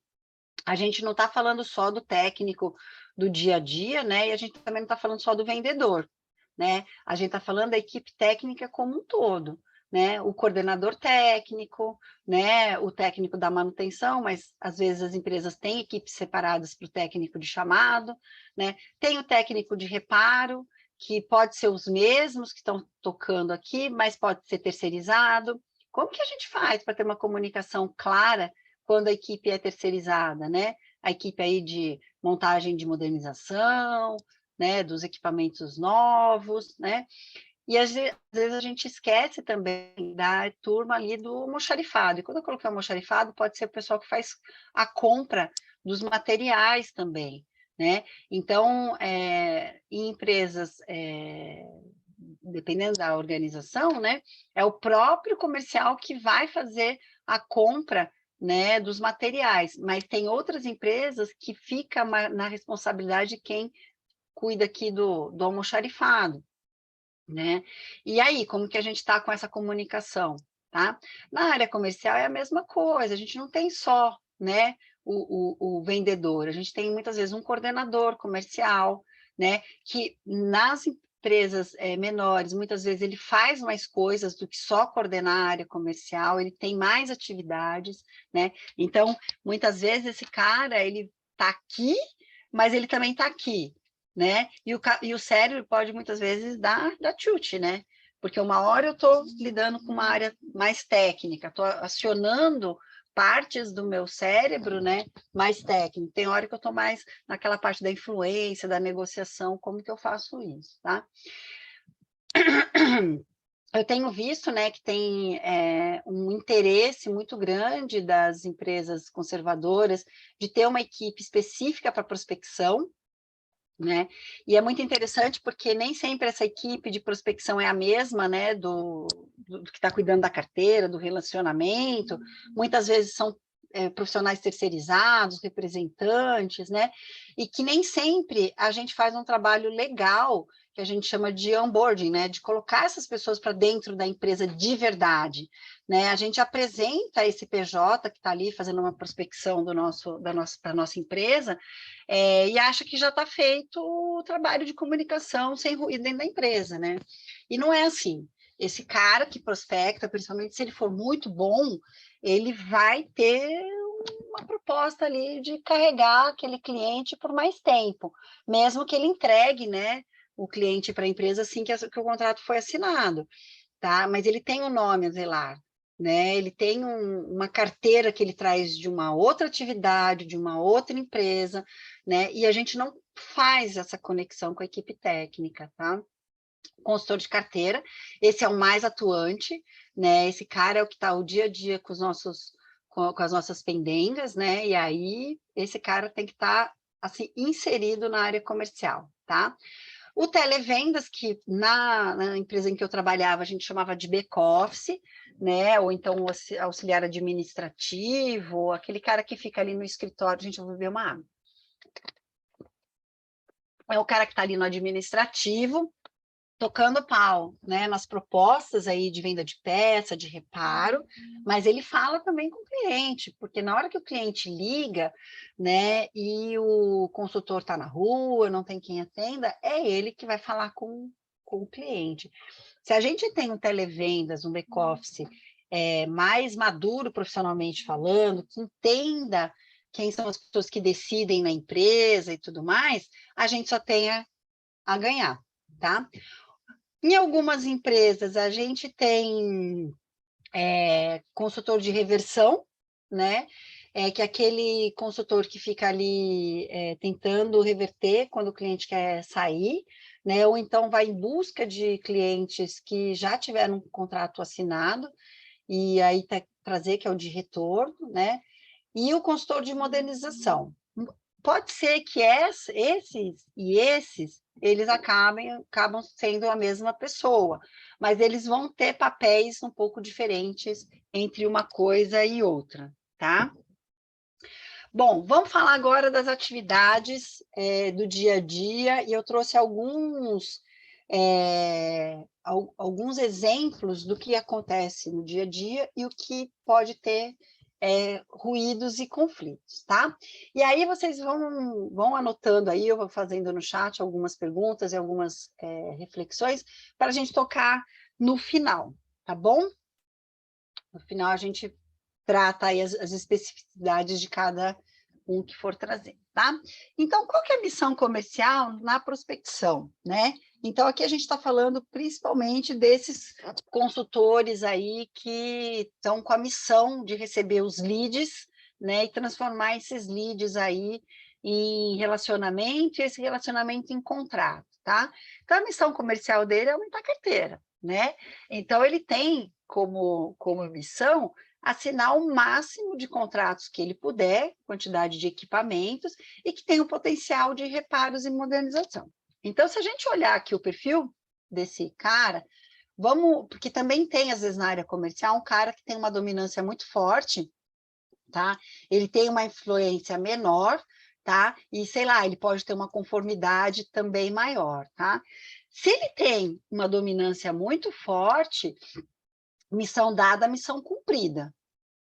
[SPEAKER 1] a gente não está falando só do técnico do dia a dia, né? E a gente também não está falando só do vendedor, né? A gente está falando da equipe técnica como um todo, né? O coordenador técnico, né? O técnico da manutenção, mas às vezes as empresas têm equipes separadas para o técnico de chamado, né? Tem o técnico de reparo, que pode ser os mesmos que estão tocando aqui, mas pode ser terceirizado. Como que a gente faz para ter uma comunicação clara quando a equipe é terceirizada, né? A equipe aí de montagem de modernização, né? Dos equipamentos novos, né? E às vezes a gente esquece também da turma ali do almoxarifado. E quando eu coloquei almoxarifado, pode ser o pessoal que faz a compra dos materiais também, né? Então, em empresas, dependendo da organização, né? É o próprio comercial que vai fazer a compra né, dos materiais, mas tem outras empresas que fica na responsabilidade de quem cuida aqui do almoxarifado, né? E aí, como que a gente está com essa comunicação, tá? Na área comercial é a mesma coisa, a gente não tem só, né, o vendedor, a gente tem muitas vezes um coordenador comercial, né, que nas empresas menores, muitas vezes ele faz mais coisas do que só coordenar a área comercial, ele tem mais atividades, né? Então, muitas vezes esse cara, ele está aqui, mas ele também está aqui, né? E o cérebro pode muitas vezes dar chute, né? Porque uma hora eu estou lidando com uma área mais técnica, estou acionando partes do meu cérebro, né, mais técnico. Tem hora que eu estou mais naquela parte da influência, da negociação, como que eu faço isso, tá? Eu tenho visto, né, que tem um interesse muito grande das empresas conservadoras de ter uma equipe específica para prospecção, né? E é muito interessante porque nem sempre essa equipe de prospecção é a mesma, né, do que está cuidando da carteira, do relacionamento, muitas vezes são profissionais terceirizados, representantes, né, e que nem sempre a gente faz um trabalho legal, que a gente chama de onboarding, né, de colocar essas pessoas para dentro da empresa de verdade, né, a gente apresenta esse PJ que está ali fazendo uma prospecção da nossa empresa, e acha que já está feito o trabalho de comunicação sem ruído dentro da empresa, né? E não é assim. Esse cara que prospecta, principalmente se ele for muito bom, ele vai ter uma proposta ali de carregar aquele cliente por mais tempo, mesmo que ele entregue, né, o cliente para a empresa assim que o contrato foi assinado, tá? Mas ele tem um nome a zelar, né? Ele tem uma carteira que ele traz de uma outra atividade, de uma outra empresa, né? E a gente não faz essa conexão com a equipe técnica, tá? Consultor de carteira, esse é o mais atuante, né? Esse cara é o que está o dia a dia com as nossas pendengas, né? E aí esse cara tem que estar assim inserido na área comercial, tá? O televendas, que na empresa em que eu trabalhava, a gente chamava de back-office, né? Ou então auxiliar administrativo, aquele cara que fica ali no escritório, gente, eu vou beber uma água. É o cara que está ali no administrativo, tocando pau, né, nas propostas aí de venda de peça, de reparo, mas ele fala também com o cliente, porque na hora que o cliente liga, né, e o consultor está na rua, não tem quem atenda, é ele que vai falar com o cliente. Se a gente tem um televendas, um back-office mais maduro profissionalmente falando, que entenda quem são as pessoas que decidem na empresa e tudo mais, a gente só tem a ganhar, tá? Em algumas empresas, a gente tem consultor de reversão, né? Que é aquele consultor que fica ali tentando reverter quando o cliente quer sair, né? Ou então vai em busca de clientes que já tiveram um contrato assinado, e aí trazer, que é o de retorno, né? E o consultor de modernização. Pode ser que esses e esses eles acabam sendo a mesma pessoa, mas eles vão ter papéis um pouco diferentes entre uma coisa e outra, tá? Bom, vamos falar agora das atividades do dia a dia, e eu trouxe alguns exemplos do que acontece no dia a dia e o que pode ter ruídos e conflitos, tá? E aí vocês vão anotando aí, eu vou fazendo no chat algumas perguntas e algumas reflexões para a gente tocar no final, tá bom? No final a gente trata aí as especificidades de cada um que for trazer, tá? Então, qual que é a missão comercial na prospecção, né? Então, aqui a gente está falando principalmente desses consultores aí que estão com a missão de receber os leads, né, e transformar esses leads aí em relacionamento, e esse relacionamento em contrato, tá? Então, a missão comercial dele é aumentar a carteira, né? Então, ele tem como missão assinar o máximo de contratos que ele puder, quantidade de equipamentos, e que tem o potencial de reparos e modernização. Então, se a gente olhar aqui o perfil desse cara, porque também tem, às vezes, na área comercial, um cara que tem uma dominância muito forte tá? Ele tem uma influência menor, tá? E, sei lá, ele pode ter uma conformidade também maior, tá? Se ele tem uma dominância muito forte, missão dada, missão cumprida,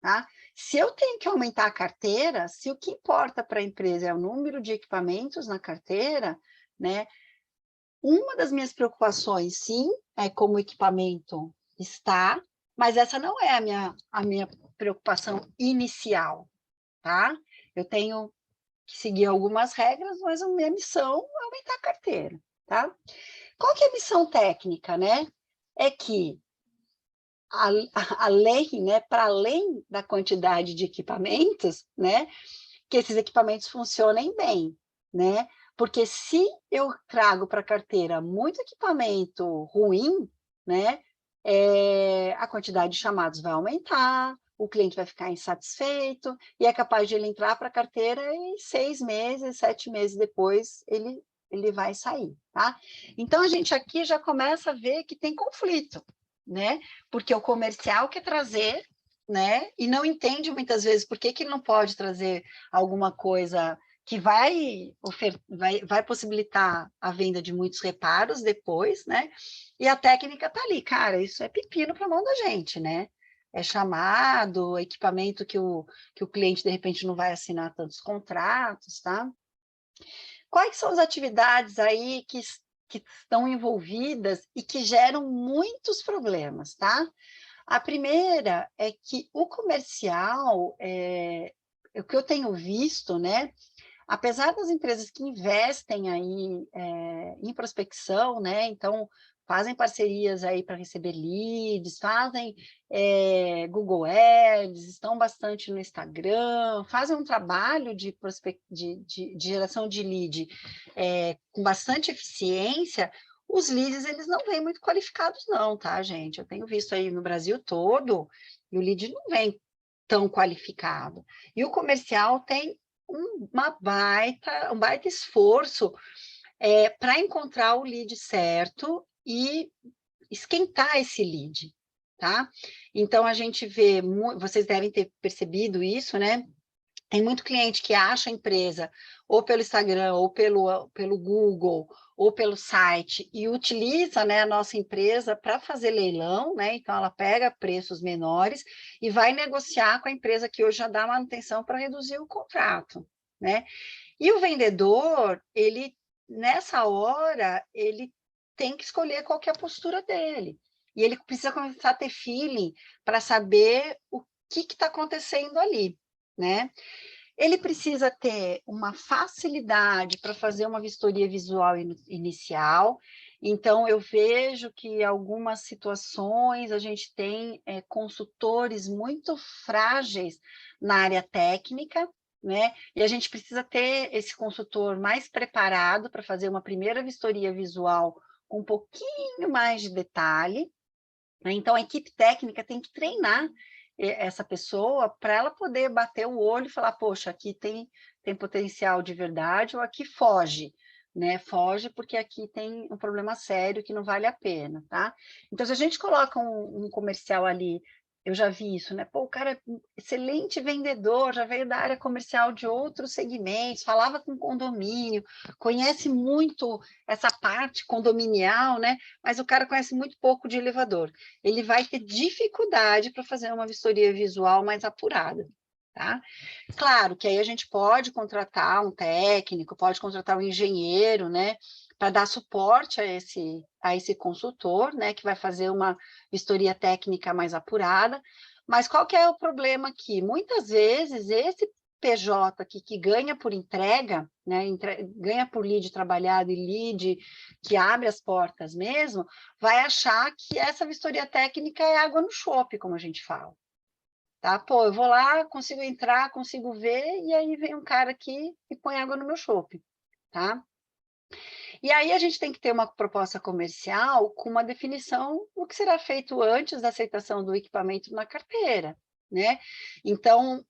[SPEAKER 1] tá? Se eu tenho que aumentar a carteira, se o que importa para a empresa é o número de equipamentos na carteira, né? Uma das minhas preocupações, sim, é como o equipamento está, mas essa não é a minha preocupação inicial, tá? Eu tenho que seguir algumas regras, mas a minha missão é aumentar a carteira, tá? Qual que é a missão técnica, né? É que além, né, para além da quantidade de equipamentos, né, que esses equipamentos funcionem bem, né? Porque se eu trago para a carteira muito equipamento ruim, né, a quantidade de chamados vai aumentar, o cliente vai ficar insatisfeito e é capaz de ele entrar para a carteira e 6 meses, 7 meses depois ele vai sair, tá? Então, a gente aqui já começa a ver que tem conflito, né? Porque o comercial quer trazer, né? E não entende muitas vezes por que ele não pode trazer alguma coisa que vai possibilitar a venda de muitos reparos depois, né? E a técnica está ali, cara, isso é pepino para a mão da gente, né? É chamado, equipamento que o cliente, de repente, não vai assinar tantos contratos, tá? Quais são as atividades aí que estão envolvidas e que geram muitos problemas, tá? A primeira é que o comercial, o que eu tenho visto, né? Apesar das empresas que investem aí em prospecção, né? Então, fazem parcerias aí para receber leads, fazem Google Ads, estão bastante no Instagram, fazem um trabalho de geração de lead com bastante eficiência. Os leads, eles não vêm muito qualificados não, tá, gente? Eu tenho visto aí no Brasil todo, e o lead não vem tão qualificado. E o comercial tem um baita esforço para encontrar o lead certo e esquentar esse lead, tá? Então, a gente vê, vocês devem ter percebido isso, né? Tem muito cliente que acha a empresa ou pelo Instagram, ou pelo Google, ou pelo site, e utiliza, né, a nossa empresa para fazer leilão, né? Então, ela pega preços menores e vai negociar com a empresa que hoje já dá manutenção para reduzir o contrato, né? E o vendedor, nessa hora, ele tem que escolher qual que é a postura dele. E ele precisa começar a ter feeling para saber o que está acontecendo ali, né? Ele precisa ter uma facilidade para fazer uma vistoria visual inicial. Então, eu vejo que em algumas situações a gente tem consultores muito frágeis na área técnica, né? E a gente precisa ter esse consultor mais preparado para fazer uma primeira vistoria visual com um pouquinho mais de detalhe, né? Então, a equipe técnica tem que treinar essa pessoa para ela poder bater o olho e falar, poxa, aqui tem potencial de verdade ou aqui foge, né? Foge porque aqui tem um problema sério que não vale a pena, tá? Então, se a gente coloca um comercial ali, eu já vi isso, né? Pô, o cara é um excelente vendedor, já veio da área comercial de outros segmentos, falava com condomínio, conhece muito essa parte condominial, né? Mas o cara conhece muito pouco de elevador. Ele vai ter dificuldade para fazer uma vistoria visual mais apurada, tá? Claro que aí a gente pode contratar um técnico, pode contratar um engenheiro, né? Para dar suporte a esse consultor, né? Que vai fazer uma vistoria técnica mais apurada. Mas qual que é o problema aqui? Muitas vezes esse PJ aqui que ganha por entrega, né, ganha por lead trabalhado e lead que abre as portas mesmo, vai achar que essa vistoria técnica é água no chope, como a gente fala. Tá? Pô, eu vou lá, consigo entrar, consigo ver, e aí vem um cara aqui e põe água no meu chope, tá? E aí a gente tem que ter uma proposta comercial com uma definição do que será feito antes da aceitação do equipamento na carteira, né? Então,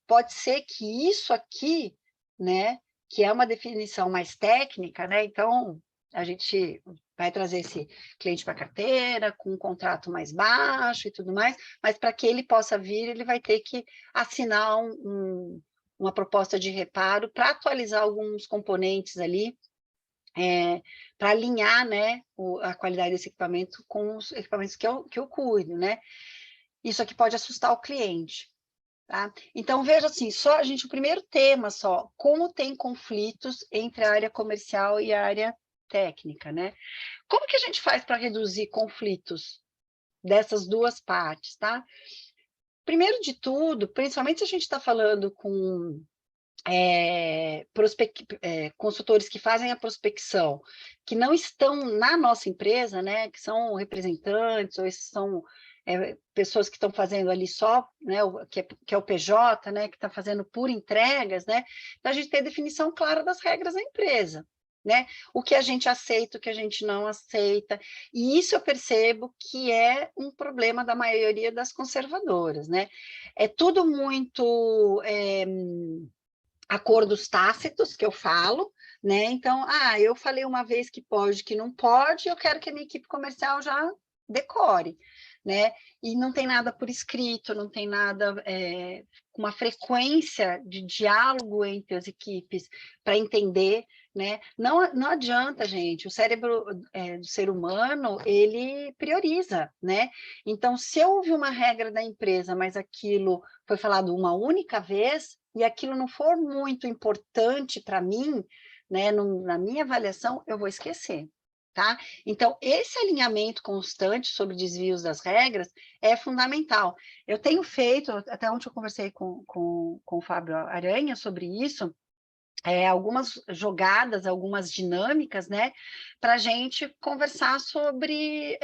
[SPEAKER 1] pode ser que isso aqui, né, que é uma definição mais técnica, né? Então, a gente vai trazer esse cliente para a carteira, com um contrato mais baixo e tudo mais, mas para que ele possa vir, ele vai ter que assinar uma proposta de reparo para atualizar alguns componentes ali, para alinhar, né, a qualidade desse equipamento com os equipamentos que eu cuido, né? Isso aqui pode assustar o cliente. Tá? Então, veja assim, o primeiro tema só, como tem conflitos entre a área comercial e a área técnica, né? Como que a gente faz para reduzir conflitos dessas duas partes, tá? Primeiro de tudo, principalmente se a gente está falando com consultores que fazem a prospecção, que não estão na nossa empresa, né? Que são representantes, ou são pessoas que estão fazendo ali só, né, que é o PJ, né, que está fazendo por entregas, né, então a gente tem a definição clara das regras da empresa, né, o que a gente aceita, o que a gente não aceita, e isso eu percebo que é um problema da maioria das conservadoras, né, é tudo muito acordos tácitos, que eu falo, né, então, eu falei uma vez que pode, que não pode, eu quero que a minha equipe comercial já decore, né? E não tem nada por escrito, não tem nada com uma frequência de diálogo entre as equipes para entender, né? Não adianta, gente, o cérebro do ser humano, ele prioriza, né? Então, se eu ouvi uma regra da empresa, mas aquilo foi falado uma única vez, e aquilo não for muito importante para mim, né, na minha avaliação, eu vou esquecer. Tá? Então, esse alinhamento constante sobre desvios das regras é fundamental. Eu tenho feito, até ontem eu conversei com o Fábio Aranha sobre isso, algumas jogadas, algumas dinâmicas, né, para a gente conversar sobre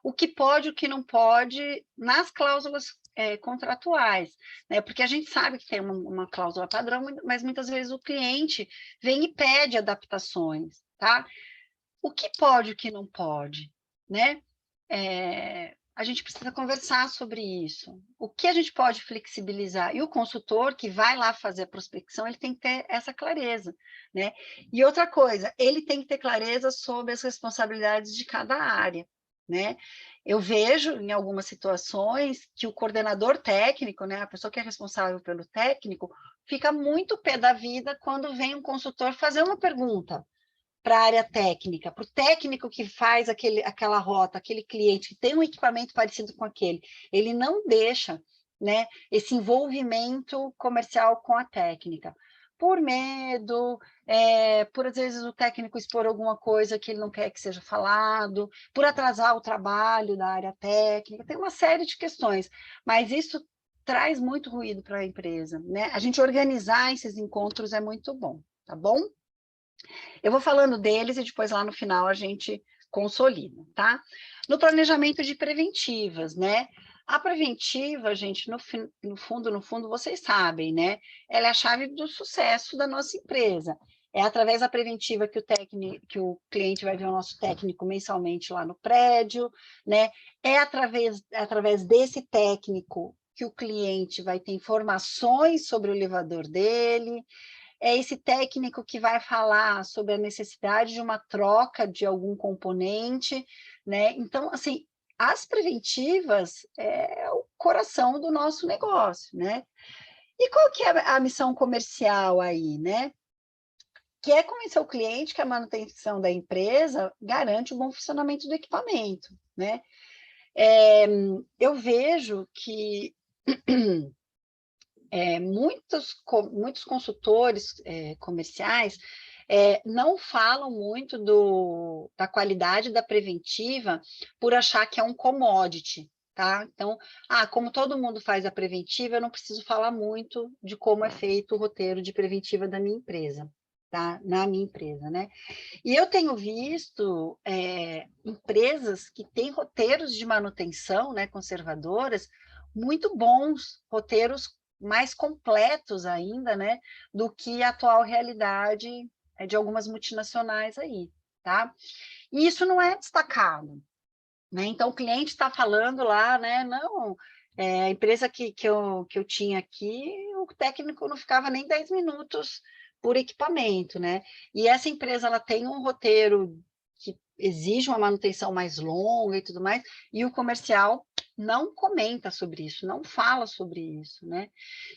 [SPEAKER 1] o que pode, o que não pode nas cláusulas contratuais, né, porque a gente sabe que tem uma cláusula padrão, mas muitas vezes o cliente vem e pede adaptações, tá? O que pode, o que não pode, né? A gente precisa conversar sobre isso. O que a gente pode flexibilizar? E o consultor que vai lá fazer a prospecção, ele tem que ter essa clareza, né? E outra coisa, ele tem que ter clareza sobre as responsabilidades de cada área, né? Eu vejo em algumas situações que o coordenador técnico, né, a pessoa que é responsável pelo técnico, fica muito pé da vida quando vem um consultor fazer uma pergunta para a área técnica, para o técnico que faz aquela rota, aquele cliente que tem um equipamento parecido com aquele, ele não deixa, né, esse envolvimento comercial com a técnica, por medo, por às vezes o técnico expor alguma coisa que ele não quer que seja falado, por atrasar o trabalho da área técnica, tem uma série de questões, mas isso traz muito ruído para a empresa, né? A gente organizar esses encontros é muito bom, tá bom? Eu vou falando deles e depois lá no final a gente consolida, tá? No planejamento de preventivas, né? A preventiva, gente, no fundo, vocês sabem, né? Ela é a chave do sucesso da nossa empresa. É através da preventiva que o cliente vai ver o nosso técnico mensalmente lá no prédio, né? É através desse técnico que o cliente vai ter informações sobre o elevador dele, é esse técnico que vai falar sobre a necessidade de uma troca de algum componente, né? Então, assim, as preventivas é o coração do nosso negócio, né? E qual que é a missão comercial aí, né? Que é convencer o cliente que a manutenção da empresa garante o bom funcionamento do equipamento, né? Eu vejo que muitos consultores comerciais não falam muito da qualidade da preventiva por achar que é um commodity, tá? Então, como todo mundo faz a preventiva, eu não preciso falar muito de como é feito o roteiro de preventiva da minha empresa, tá? Na minha empresa, né? E eu tenho visto empresas que têm roteiros de manutenção, né, conservadoras, muito bons, roteiros mais completos ainda, né, do que a atual realidade de algumas multinacionais aí, tá? E isso não é destacado, né? Então, o cliente está falando lá, né, não, a empresa que eu tinha aqui, o técnico não ficava nem 10 minutos por equipamento, né? E essa empresa, ela tem um roteiro que exige uma manutenção mais longa e tudo mais, e o comercial não comenta sobre isso, não fala sobre isso, né?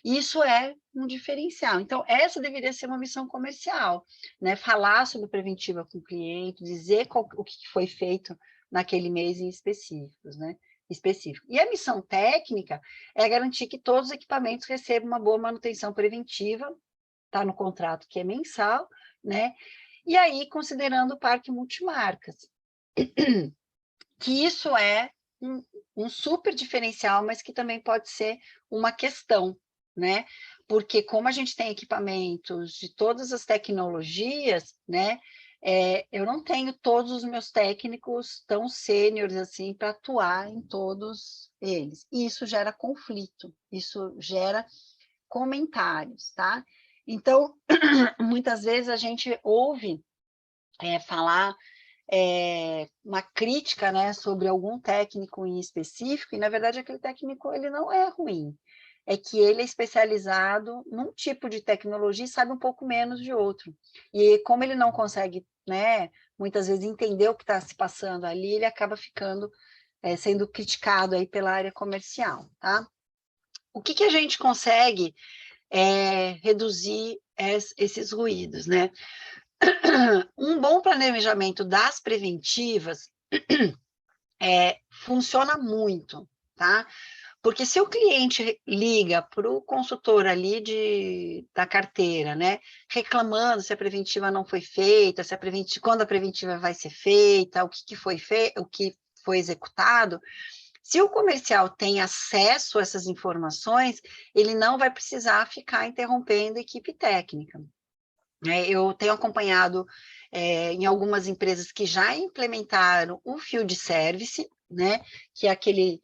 [SPEAKER 1] Isso é um diferencial. Então, essa deveria ser uma missão comercial, né? Falar sobre preventiva com o cliente, dizer o que foi feito naquele mês em específicos, né? Específico. E a missão técnica é garantir que todos os equipamentos recebam uma boa manutenção preventiva, está no contrato que é mensal, né? E aí, considerando o parque multimarcas, que isso é um super diferencial, mas que também pode ser uma questão, né? Porque como a gente tem equipamentos de todas as tecnologias, né? Eu não tenho todos os meus técnicos tão sêniores assim para atuar em todos eles. E isso gera conflito, isso gera comentários, tá? Então, muitas vezes a gente ouve falar uma crítica, né, sobre algum técnico em específico, e na verdade aquele técnico ele não é ruim, é que ele é especializado num tipo de tecnologia e sabe um pouco menos de outro. E como ele não consegue, né, muitas vezes entender o que está se passando ali, ele acaba ficando sendo criticado aí pela área comercial, tá? O que a gente consegue reduzir esses ruídos, né? Um bom planejamento das preventivas funciona muito, tá? Porque se o cliente liga para o consultor ali da carteira, né, reclamando se a preventiva não foi feita, se quando a preventiva vai ser feita, o que foi feito, o que foi executado, se o comercial tem acesso a essas informações, ele não vai precisar ficar interrompendo a equipe técnica. Eu tenho acompanhado em algumas empresas que já implementaram o field service, né, que é aquele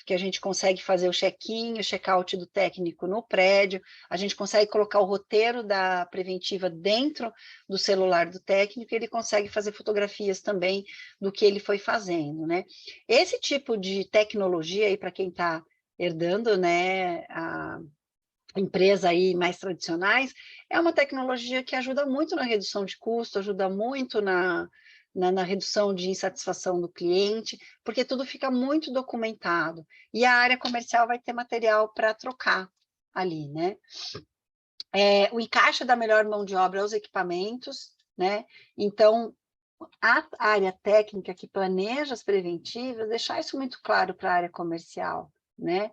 [SPEAKER 1] que a gente consegue fazer o check-in, o check-out do técnico no prédio, a gente consegue colocar o roteiro da preventiva dentro do celular do técnico, e ele consegue fazer fotografias também do que ele foi fazendo, né? Esse tipo de tecnologia aí, para quem está herdando, né, a empresa aí mais tradicionais, é uma tecnologia que ajuda muito na redução de custo, ajuda muito na redução de insatisfação do cliente, porque tudo fica muito documentado, e a área comercial vai ter material para trocar ali, né? O encaixe da melhor mão de obra aos equipamentos, né? Então, a área técnica que planeja as preventivas, deixar isso muito claro para a área comercial, né?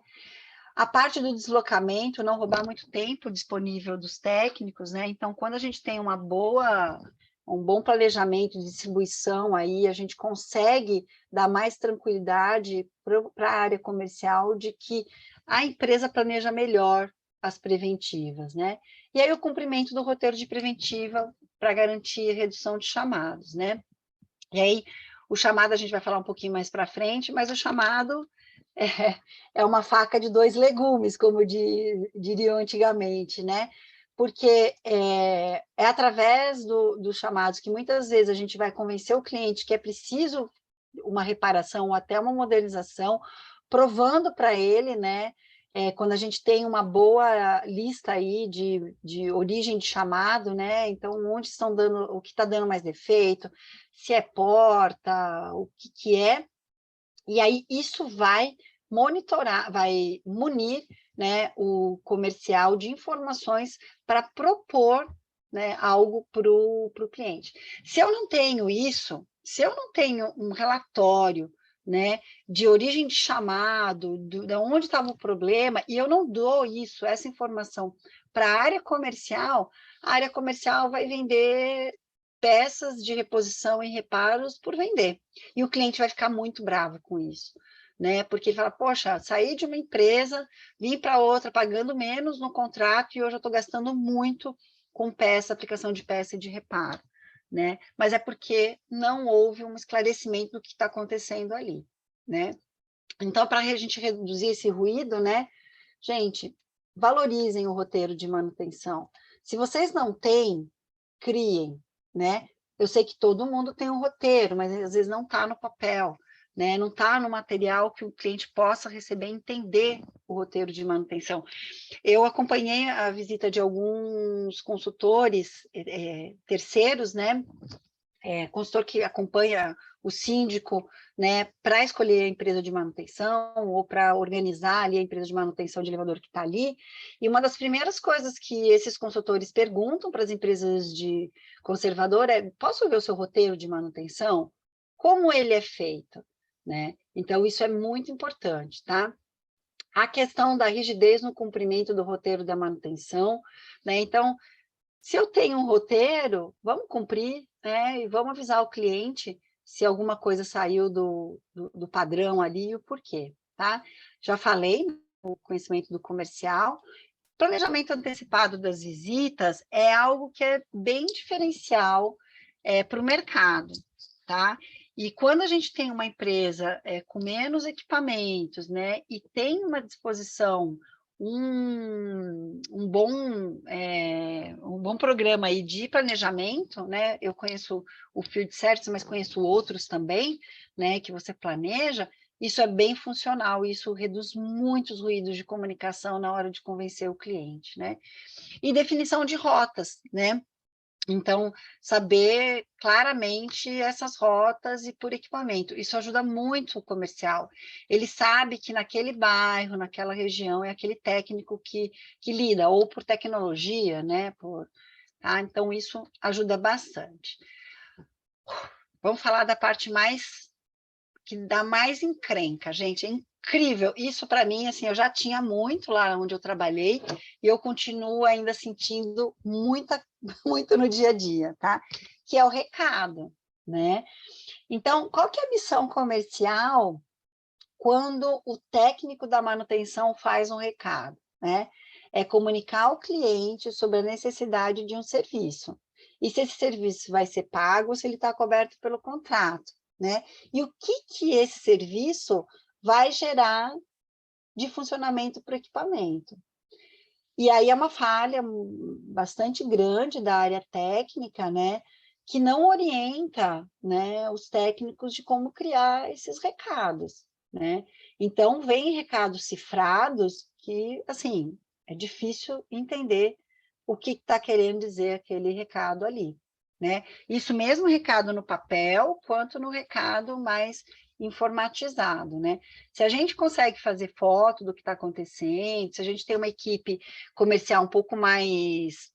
[SPEAKER 1] A parte do deslocamento, não roubar muito tempo disponível dos técnicos, né? Então, quando a gente tem um bom planejamento de distribuição, aí a gente consegue dar mais tranquilidade para a área comercial de que a empresa planeja melhor as preventivas, né? E aí o cumprimento do roteiro de preventiva para garantir redução de chamados, né? E aí o chamado a gente vai falar um pouquinho mais para frente, mas o chamado é uma faca de dois legumes, como diriam antigamente, né? Porque é através dos chamados que muitas vezes a gente vai convencer o cliente que é preciso uma reparação ou até uma modernização, provando para ele, né? Quando a gente tem uma boa lista aí de origem de chamado, né? Então, onde estão dando, o que está dando mais defeito, se é porta, o que é, e aí isso vai monitorar, vai munir, né, o comercial de informações para propor, né, algo para o cliente. Se eu não tenho isso, se eu não tenho um relatório, né, de origem de chamado, de onde estava o problema, e eu não dou essa informação para a área comercial vai vender peças de reposição e reparos por vender. E o cliente vai ficar muito bravo com isso, né? Porque ele fala, poxa, saí de uma empresa, vim para outra pagando menos no contrato e hoje eu estou gastando muito com peça, aplicação de peça e de reparo, né? Mas é porque não houve um esclarecimento do que está acontecendo ali, né? Então, para a gente reduzir esse ruído, né? Gente, valorizem o roteiro de manutenção. Se vocês não têm, criem, né? Eu sei que todo mundo tem um roteiro, mas às vezes não está no papel. né? Não está no material que o cliente possa receber e entender o roteiro de manutenção. Eu acompanhei a visita de alguns consultores terceiros, né? Consultor que acompanha o síndico, né, para escolher a empresa de manutenção ou para organizar ali a empresa de manutenção de elevador que está ali. E uma das primeiras coisas que esses consultores perguntam para as empresas de conservador é: posso ver o seu roteiro de manutenção? Como ele é feito? Né? Então, isso é muito importante, tá? A questão da rigidez no cumprimento do roteiro da manutenção, né? Então, se eu tenho um roteiro, vamos cumprir, né? E vamos avisar o cliente se alguma coisa saiu do padrão ali e o porquê, tá? Já falei no conhecimento do comercial. Planejamento antecipado das visitas é algo que é bem diferencial para o mercado, tá? E quando a gente tem uma empresa com menos equipamentos, né, e tem uma disposição, um bom programa aí de planejamento, né? Eu conheço o Field Service, mas conheço outros também, né, que você planeja. Isso é bem funcional, isso reduz muitos ruídos de comunicação na hora de convencer o cliente, né? E definição de rotas, né? Então, saber claramente essas rotas e por equipamento. Isso ajuda muito o comercial. Ele sabe que naquele bairro, naquela região, é aquele técnico que lida, ou por tecnologia, né? Tá? Então, isso ajuda bastante. Vamos falar da parte que dá mais encrenca, gente. É incrível. Isso, para mim, assim, eu já tinha muito lá onde eu trabalhei e eu continuo ainda sentindo muito no dia a dia, tá? Que é o recado, né? Então, qual que é a missão comercial quando o técnico da manutenção faz um recado, né? É comunicar ao cliente sobre a necessidade de um serviço. E se esse serviço vai ser pago, se ele está coberto pelo contrato, né? E o que esse serviço vai gerar de funcionamento para o equipamento. E aí é uma falha bastante grande da área técnica, né? Que não orienta, né, os técnicos de como criar esses recados, né? Então, vem recados cifrados que, assim, é difícil entender o que está querendo dizer aquele recado ali, né? Isso mesmo recado no papel, quanto no recado mais informatizado, né? Se a gente consegue fazer foto do que está acontecendo, se a gente tem uma equipe comercial um pouco mais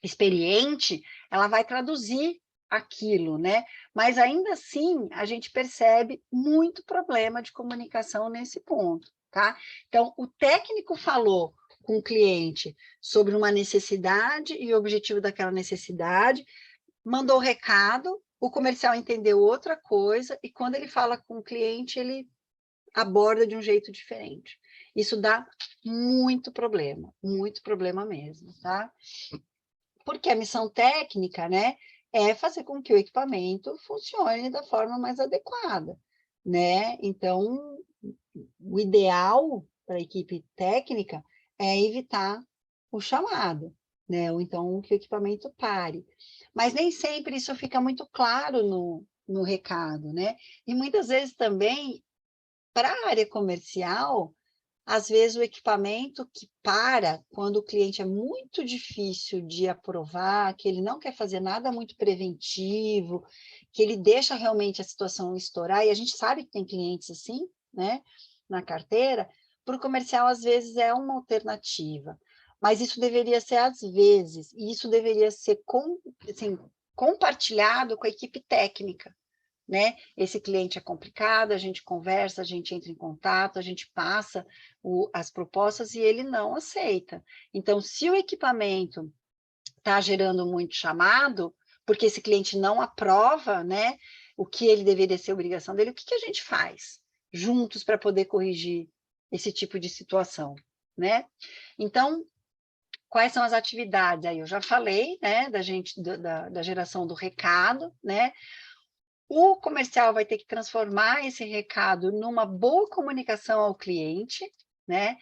[SPEAKER 1] experiente, ela vai traduzir aquilo, né? Mas ainda assim, a gente percebe muito problema de comunicação nesse ponto, tá? Então, o técnico falou com o cliente sobre uma necessidade e o objetivo daquela necessidade, mandou o recado, o comercial entendeu outra coisa, e quando ele fala com o cliente, ele aborda de um jeito diferente. Isso dá muito problema mesmo, tá? Porque a missão técnica, né, é fazer com que o equipamento funcione da forma mais adequada, né? Então, o ideal para a equipe técnica é evitar o chamado, né? Ou então que o equipamento pare. Mas nem sempre isso fica muito claro no recado, né? E muitas vezes também, para a área comercial, às vezes o equipamento que para, quando o cliente é muito difícil de aprovar, que ele não quer fazer nada muito preventivo, que ele deixa realmente a situação estourar, e a gente sabe que tem clientes assim, né, na carteira, para o comercial às vezes é uma alternativa, mas isso deveria ser às vezes, e isso deveria ser assim, compartilhado com a equipe técnica, né? Esse cliente é complicado, a gente conversa, a gente entra em contato, a gente passa as propostas e ele não aceita. Então, se o equipamento está gerando muito chamado, porque esse cliente não aprova, né, o que ele deveria ser obrigação dele, o que a gente faz juntos para poder corrigir esse tipo de situação, né? Então, quais são as atividades? Aí eu já falei, né, da geração do recado, né? O comercial vai ter que transformar esse recado numa boa comunicação ao cliente, né?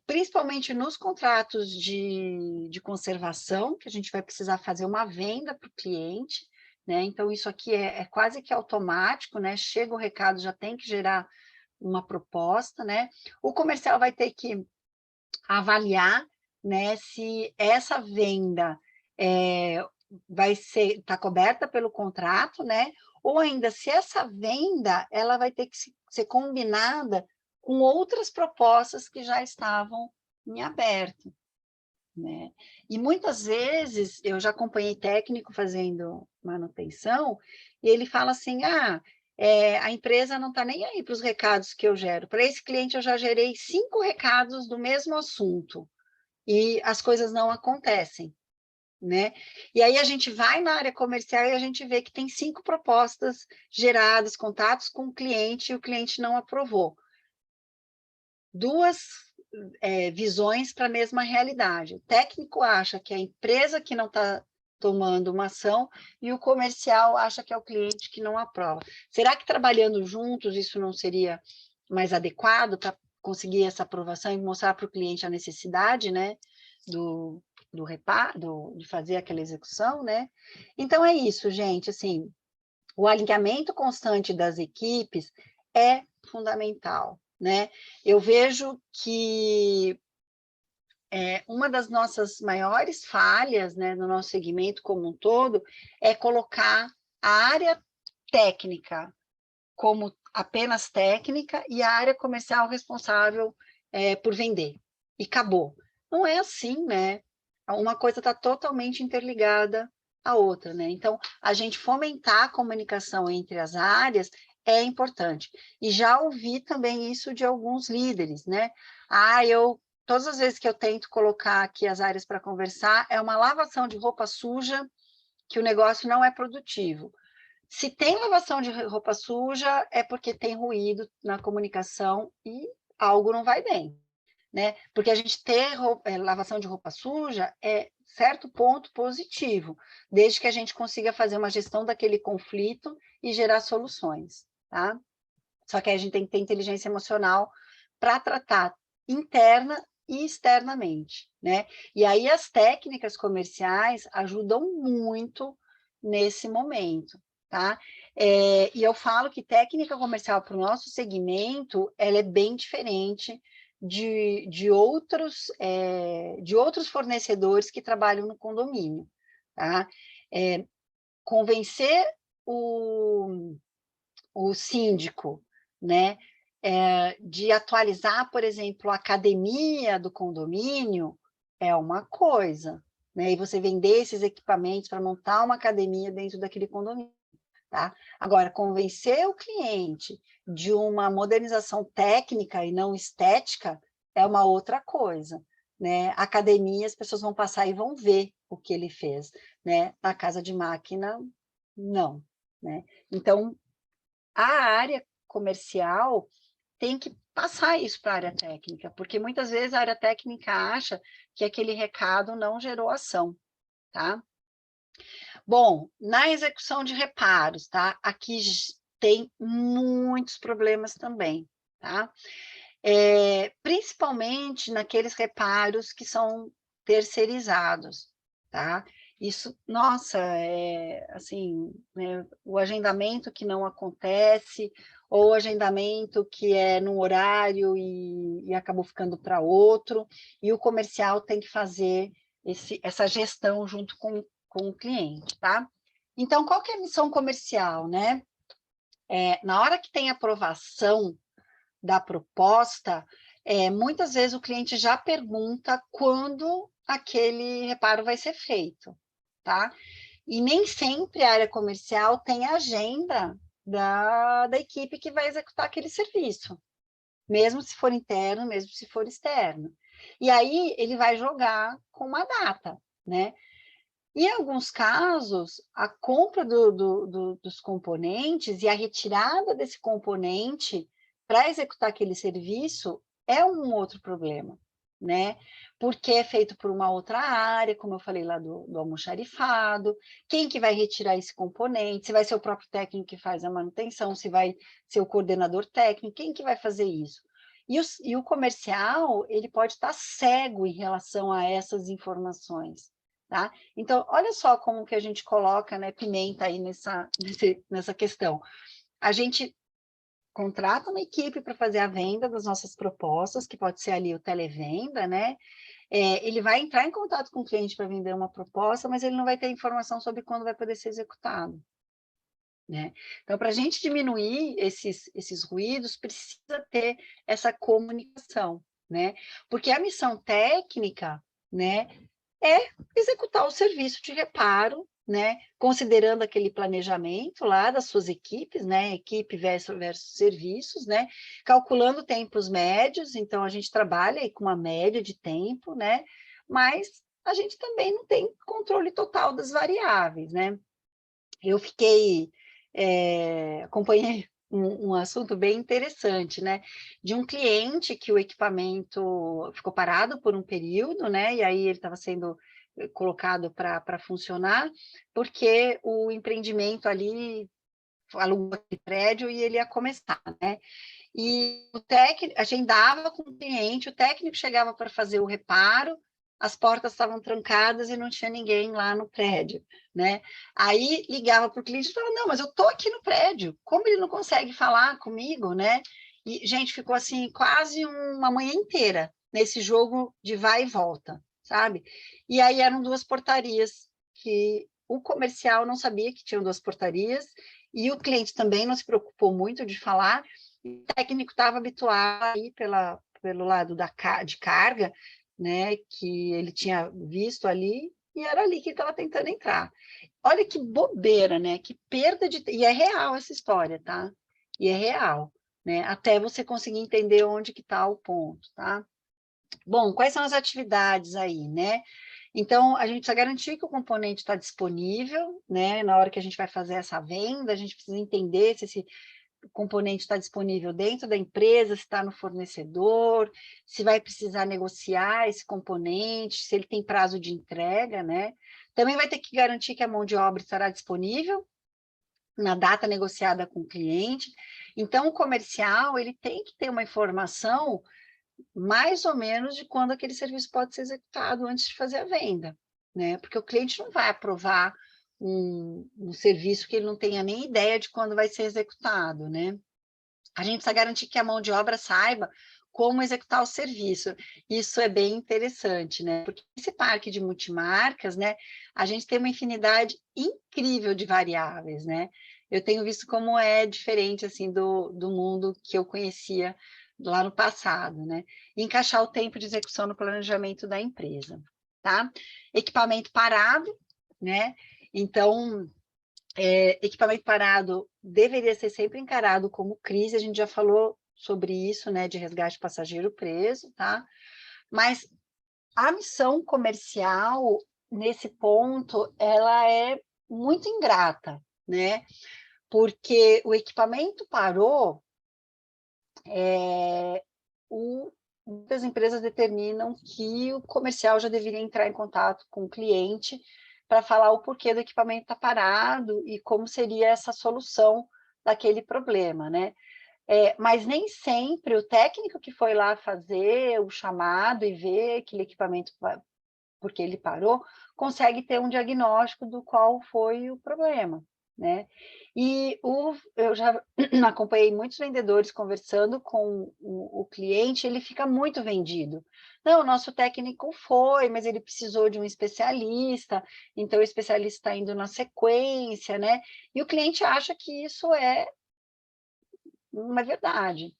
[SPEAKER 1] Principalmente nos contratos de conservação, que a gente vai precisar fazer uma venda para o cliente, né? Então, isso aqui é quase que automático, né? Chega o recado, já tem que gerar uma proposta, né? O comercial vai ter que avaliar, né, se essa venda vai está coberta pelo contrato, né? Ou ainda, se essa venda ela vai ter que ser combinada com outras propostas que já estavam em aberto, né? E muitas vezes eu já acompanhei técnico fazendo manutenção e ele fala assim, a empresa não está nem aí para os recados que eu gero. Para esse cliente eu já gerei 5 recados do mesmo assunto e as coisas não acontecem, né? E aí a gente vai na área comercial e a gente vê que tem 5 propostas geradas, contatos com o cliente e o cliente não aprovou. 2 visões para a mesma realidade. O técnico acha que é a empresa que não está tomando uma ação e o comercial acha que é o cliente que não aprova. Será que trabalhando juntos isso não seria mais adequado para conseguir essa aprovação e mostrar para o cliente a necessidade, né, de fazer aquela execução, né? Então é isso, gente, assim, o alinhamento constante das equipes é fundamental, né? Eu vejo que uma das nossas maiores falhas, né, no nosso segmento como um todo, é colocar a área técnica como apenas técnica e a área comercial responsável por vender. E acabou. Não é assim, né? Uma coisa está totalmente interligada à outra, né? Então, a gente fomentar a comunicação entre as áreas é importante. E já ouvi também isso de alguns líderes, né? Todas as vezes que eu tento colocar aqui as áreas para conversar, é uma lavação de roupa suja, que o negócio não é produtivo. Se tem lavação de roupa suja, é porque tem ruído na comunicação e algo não vai bem, né? Porque a gente ter lavação de roupa suja é certo ponto positivo, desde que a gente consiga fazer uma gestão daquele conflito e gerar soluções, tá? Só que a gente tem que ter inteligência emocional para tratar interna e externamente, né? E aí as técnicas comerciais ajudam muito nesse momento, tá? E eu falo que técnica comercial para o nosso segmento, ela é bem diferente de outros fornecedores que trabalham no condomínio, tá? Convencer o síndico, né, de atualizar, por exemplo, a academia do condomínio, é uma coisa, né? E você vender esses equipamentos para montar uma academia dentro daquele condomínio, tá? Agora, convencer o cliente de uma modernização técnica e não estética é uma outra coisa, né? Academia, as pessoas vão passar e vão ver o que ele fez, né? Na casa de máquina, não, né? Então, a área comercial tem que passar isso para a área técnica, porque muitas vezes a área técnica acha que aquele recado não gerou ação, tá? Bom, na execução de reparos, tá? Aqui tem muitos problemas também, tá? Principalmente naqueles reparos que são terceirizados, tá? Isso, nossa, assim, né, o agendamento que não acontece, ou o agendamento que é num horário e acabou ficando para outro, e o comercial tem que fazer essa gestão junto com o cliente, tá? Então, qual que é a missão comercial, né? Na hora que tem aprovação da proposta, muitas vezes o cliente já pergunta quando aquele reparo vai ser feito, tá? E nem sempre a área comercial tem a agenda da equipe que vai executar aquele serviço, mesmo se for interno, mesmo se for externo. E aí ele vai jogar com uma data, né? E, em alguns casos, a compra dos componentes e a retirada desse componente para executar aquele serviço é um outro problema, né? Porque é feito por uma outra área, como eu falei lá do almoxarifado, quem que vai retirar esse componente, se vai ser o próprio técnico que faz a manutenção, se vai ser o coordenador técnico, quem que vai fazer isso? E o comercial, ele pode estar cego em relação a essas informações, tá? Então, olha só como que a gente coloca, né, pimenta aí nessa questão. A gente contrata uma equipe para fazer a venda das nossas propostas, que pode ser ali o televenda, né? Ele vai entrar em contato com o cliente para vender uma proposta, mas ele não vai ter informação sobre quando vai poder ser executado, né? Então, para a gente diminuir esses ruídos, precisa ter essa comunicação, né? Porque a missão técnica, né, é executar o serviço de reparo, né, considerando aquele planejamento lá das suas equipes, né, equipe versus serviços, né, calculando tempos médios, então a gente trabalha aí com uma média de tempo, né, mas a gente também não tem controle total das variáveis, né. Eu acompanhei um assunto bem interessante, né? De um cliente que o equipamento ficou parado por um período, né? E aí ele estava sendo colocado para funcionar, porque o empreendimento ali alugou aquele prédio e ele ia começar, né? E o técnico agendava com o cliente, o técnico chegava para fazer o reparo, as portas estavam trancadas e não tinha ninguém lá no prédio, né? Aí ligava para o cliente e falava, não, mas eu estou aqui no prédio, como ele não consegue falar comigo, né? E, gente, ficou assim quase uma manhã inteira nesse jogo de vai e volta, sabe? E aí eram 2 portarias que o comercial não sabia que tinham 2 portarias e o cliente também não se preocupou muito de falar, o técnico estava habituado aí pelo lado de carga, né, que ele tinha visto ali, e era ali que ele estava tentando entrar. Olha que bobeira, né? Que perda de... E é real essa história, tá? E é real, né? Até você conseguir entender onde que está o ponto, tá? Bom, quais são as atividades aí, né? Então, a gente precisa garantir que o componente está disponível, né? Na hora que a gente vai fazer essa venda, a gente precisa entender se esse componente está disponível dentro da empresa, se está no fornecedor, se vai precisar negociar esse componente, se ele tem prazo de entrega, né? Também vai ter que garantir que a mão de obra estará disponível na data negociada com o cliente. Então, o comercial, ele tem que ter uma informação mais ou menos de quando aquele serviço pode ser executado antes de fazer a venda, né? Porque o cliente não vai aprovar um serviço que ele não tenha nem ideia de quando vai ser executado, né? A gente precisa garantir que a mão de obra saiba como executar o serviço. Isso é bem interessante, né? Porque esse parque de multimarcas, né? A gente tem uma infinidade incrível de variáveis, né? Eu tenho visto como é diferente, assim, do mundo que eu conhecia lá no passado, né? E encaixar o tempo de execução no planejamento da empresa, tá? Equipamento parado, né? Então, equipamento parado deveria ser sempre encarado como crise, a gente já falou sobre isso, né, de resgate passageiro preso, tá? Mas a missão comercial, nesse ponto, ela é muito ingrata, né? Porque o equipamento parou, muitas empresas determinam que o comercial já deveria entrar em contato com o cliente para falar o porquê do equipamento estar parado e como seria essa solução daquele problema, né? Mas nem sempre o técnico que foi lá fazer o chamado e ver aquele equipamento porque ele parou, consegue ter um diagnóstico do qual foi o problema, né? E eu já acompanhei muitos vendedores conversando com o cliente, ele fica muito vendido. Não, o nosso técnico foi, mas ele precisou de um especialista, então o especialista está indo na sequência, né? E o cliente acha que isso é uma verdade,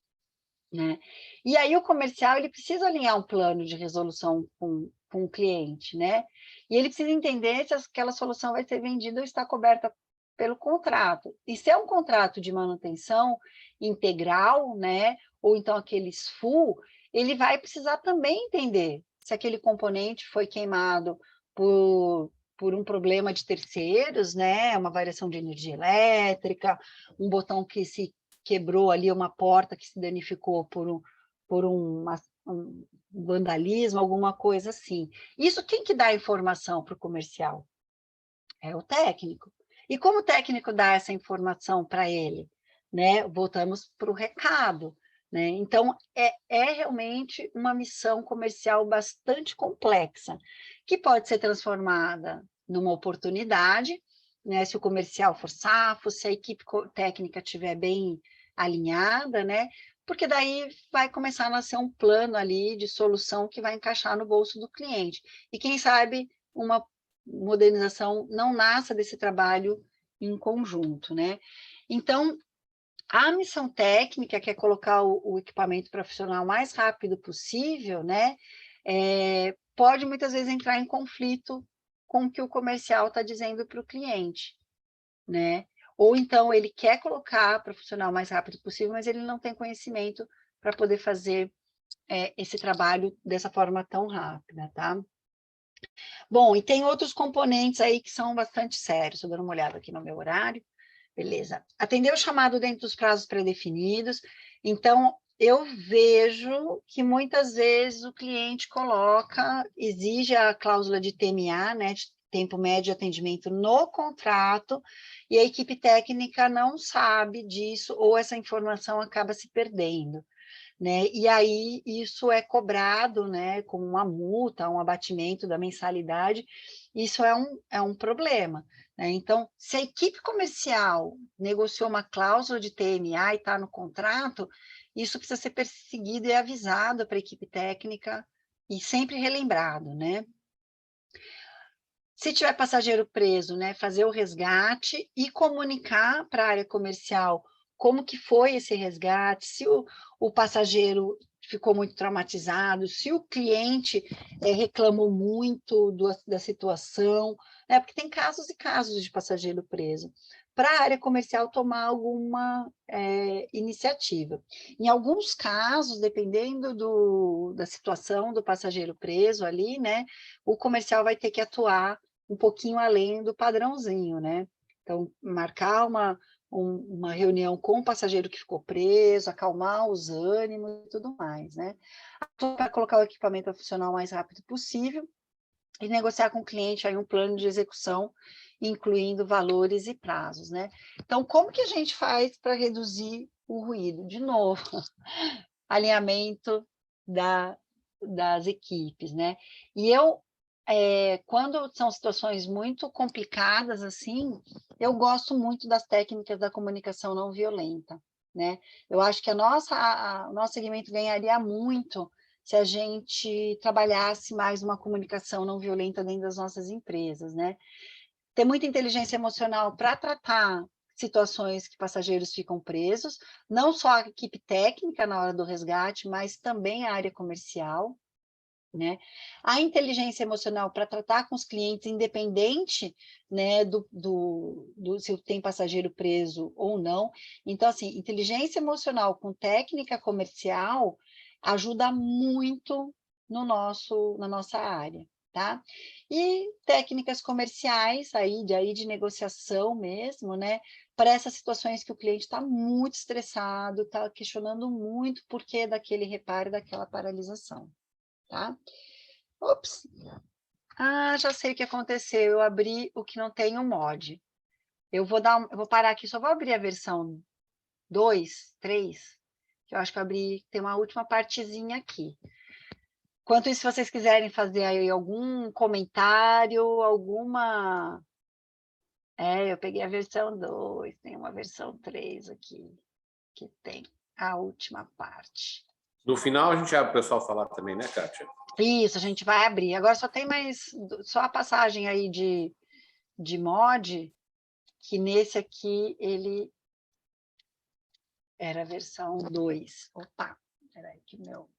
[SPEAKER 1] né? E aí o comercial ele precisa alinhar um plano de resolução com o cliente, né? E ele precisa entender se aquela solução vai ser vendida ou está coberta pelo contrato. E se é um contrato de manutenção integral, né? Ou então aqueles full, ele vai precisar também entender se aquele componente foi queimado por um problema de terceiros, né? Uma variação de energia elétrica, um botão que se quebrou ali, uma porta que se danificou por um vandalismo, alguma coisa assim. Isso quem que dá a informação para o comercial? É o técnico. E como o técnico dá essa informação para ele? Né? Voltamos para o recado. né? Então, é realmente uma missão comercial bastante complexa, que pode ser transformada numa oportunidade, né? Se o comercial for safo, se a equipe técnica estiver bem alinhada, né? Porque daí vai começar a nascer um plano ali de solução que vai encaixar no bolso do cliente. E quem sabe uma modernização não nasça desse trabalho em conjunto, né? Então, a missão técnica, que é colocar o equipamento profissional o mais rápido possível, né? Pode muitas vezes entrar em conflito com o que o comercial está dizendo para o cliente, né? Ou então ele quer colocar profissional o mais rápido possível, mas ele não tem conhecimento para poder fazer esse trabalho dessa forma tão rápida, tá? Bom, e tem outros componentes aí que são bastante sérios. Estou dando uma olhada aqui no meu horário. Beleza. Atender o chamado dentro dos prazos pré-definidos. Então, eu vejo que muitas vezes o cliente exige a cláusula de TMA, né, de tempo médio de atendimento no contrato, e a equipe técnica não sabe disso, ou essa informação acaba se perdendo, né? E aí isso é cobrado, né, com uma multa, um abatimento da mensalidade. Isso é um problema, né? Então, se a equipe comercial negociou uma cláusula de TMA e está no contrato, isso precisa ser perseguido e avisado para a equipe técnica e sempre relembrado, né? Se tiver passageiro preso, né, fazer o resgate e comunicar para a área comercial como que foi esse resgate, se o passageiro ficou muito traumatizado, se o cliente reclamou muito da situação, né, porque tem casos e casos de passageiro preso, para a área comercial tomar alguma iniciativa. Em alguns casos, dependendo da situação do passageiro preso ali, né, o comercial vai ter que atuar um pouquinho além do padrãozinho, né? Então, marcar uma reunião com o passageiro que ficou preso, acalmar os ânimos e tudo mais, né? Para colocar o equipamento funcional o mais rápido possível e negociar com o cliente aí um plano de execução, incluindo valores e prazos, né? Então, como que a gente faz para reduzir o ruído? De novo, alinhamento das equipes, né? E quando são situações muito complicadas assim, eu gosto muito das técnicas da comunicação não violenta, né? Eu acho que o nosso segmento ganharia muito se a gente trabalhasse mais uma comunicação não violenta dentro das nossas empresas, né? Ter muita inteligência emocional para tratar situações que passageiros ficam presos, não só a equipe técnica na hora do resgate, mas também a área comercial, né? A inteligência emocional para tratar com os clientes, independente, né, se tem passageiro preso ou não. Então, assim, inteligência emocional com técnica comercial ajuda muito na nossa área, tá? E técnicas comerciais aí de negociação mesmo, né? Para essas situações que o cliente está muito estressado, está questionando muito o porquê daquele reparo, daquela paralisação. Tá? Ops! Já sei o que aconteceu. Eu abri o que não tem o mod. Eu vou parar aqui, só vou abrir a versão 2, 3, que eu acho que eu abri, tem uma última partezinha aqui. Enquanto isso, se vocês quiserem fazer aí algum comentário, alguma... eu peguei a versão 2, tem uma versão 3 aqui, que tem a última parte.
[SPEAKER 3] No final, a gente abre o pessoal falar também, né, Kátia?
[SPEAKER 1] Isso, a gente vai abrir. Agora só tem só a passagem aí de mod, que nesse aqui ele era a versão 2. Opa, peraí que meu...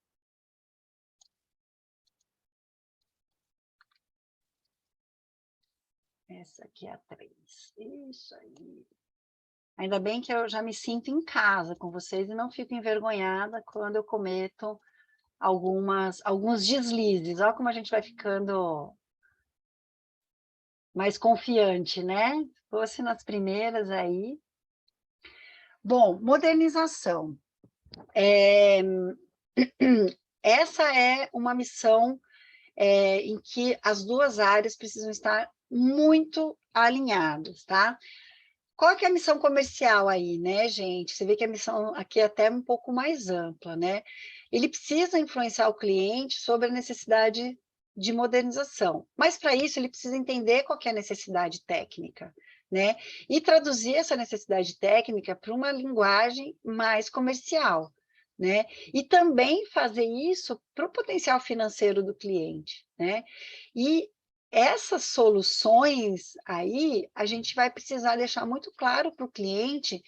[SPEAKER 1] Essa aqui é a 3. Isso aí. Ainda bem que eu já me sinto em casa com vocês e não fico envergonhada quando eu cometo alguns deslizes. Olha como a gente vai ficando mais confiante, né? Se fosse nas primeiras aí. Bom, modernização. Essa é uma missão em que as duas áreas precisam estar muito alinhadas, tá? Qual que é a missão comercial aí, né, gente? Você vê que a missão aqui é até um pouco mais ampla, né? Ele precisa influenciar o cliente sobre a necessidade de modernização, mas para isso ele precisa entender qual que é a necessidade técnica, né? E traduzir essa necessidade técnica para uma linguagem mais comercial, né? E também fazer isso para o potencial financeiro do cliente, né? E essas soluções aí, a gente vai precisar deixar muito claro para o cliente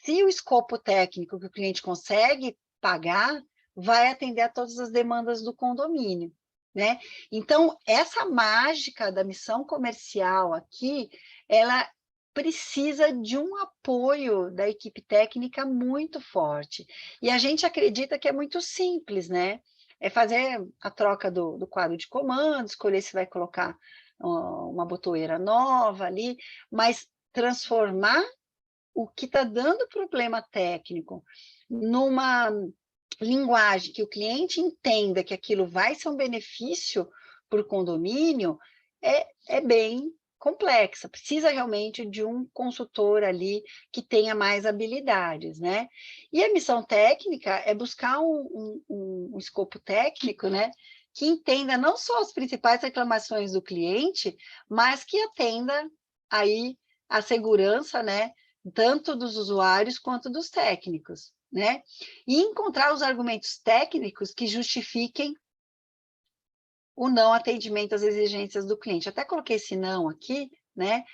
[SPEAKER 1] se o escopo técnico que o cliente consegue pagar vai atender a todas as demandas do condomínio, né? Então, essa mágica da missão comercial aqui, ela precisa de um apoio da equipe técnica muito forte. E a gente acredita que é muito simples, né? É fazer a troca do quadro de comando, escolher se vai colocar uma botoeira nova ali, mas transformar o que está dando problema técnico numa linguagem que o cliente entenda que aquilo vai ser um benefício para o condomínio, é bem complexa, precisa realmente de um consultor ali que tenha mais habilidades, né? E a missão técnica é buscar um escopo técnico, né? Que entenda não só as principais reclamações do cliente, mas que atenda aí a segurança, né? Tanto dos usuários quanto dos técnicos, né? E encontrar os argumentos técnicos que justifiquem o não atendimento às exigências do cliente. Até coloquei esse não aqui, né?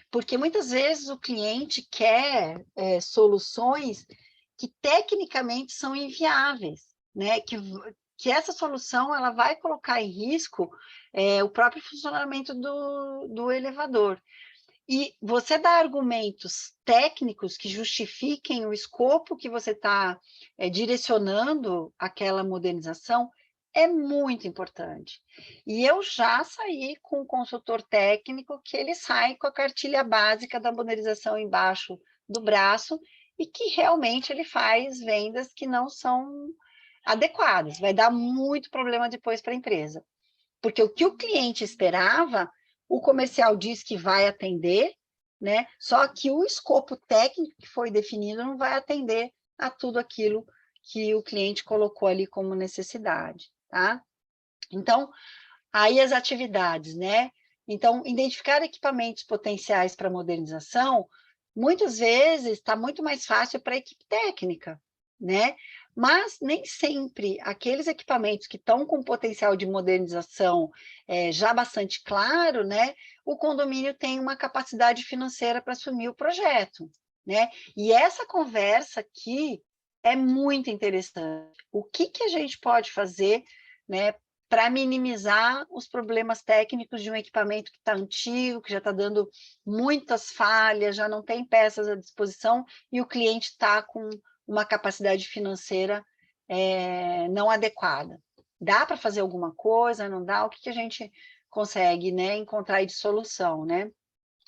[SPEAKER 1] Porque muitas vezes o cliente quer soluções que tecnicamente são inviáveis, né? Que essa solução ela vai colocar em risco o próprio funcionamento do elevador. E você dá argumentos técnicos que justifiquem o escopo que você está direcionando aquela modernização é muito importante. E eu já saí com um consultor técnico que ele sai com a cartilha básica da modernização embaixo do braço e que realmente ele faz vendas que não são adequadas. Vai dar muito problema depois para a empresa. Porque o que o cliente esperava, o comercial diz que vai atender, né? Só que o escopo técnico que foi definido não vai atender a tudo aquilo que o cliente colocou ali como necessidade, tá? Então, aí as atividades, né? Então, identificar equipamentos potenciais para modernização, muitas vezes está muito mais fácil para a equipe técnica, né? Mas nem sempre aqueles equipamentos que estão com potencial de modernização já bastante claro, né? O condomínio tem uma capacidade financeira para assumir o projeto, né? E essa conversa aqui é muito interessante. O que a gente pode fazer, né, para minimizar os problemas técnicos de um equipamento que está antigo, que já está dando muitas falhas, já não tem peças à disposição e o cliente está com uma capacidade financeira não adequada. Dá para fazer alguma coisa, não dá? O que a gente consegue, né, encontrar aí de solução, né?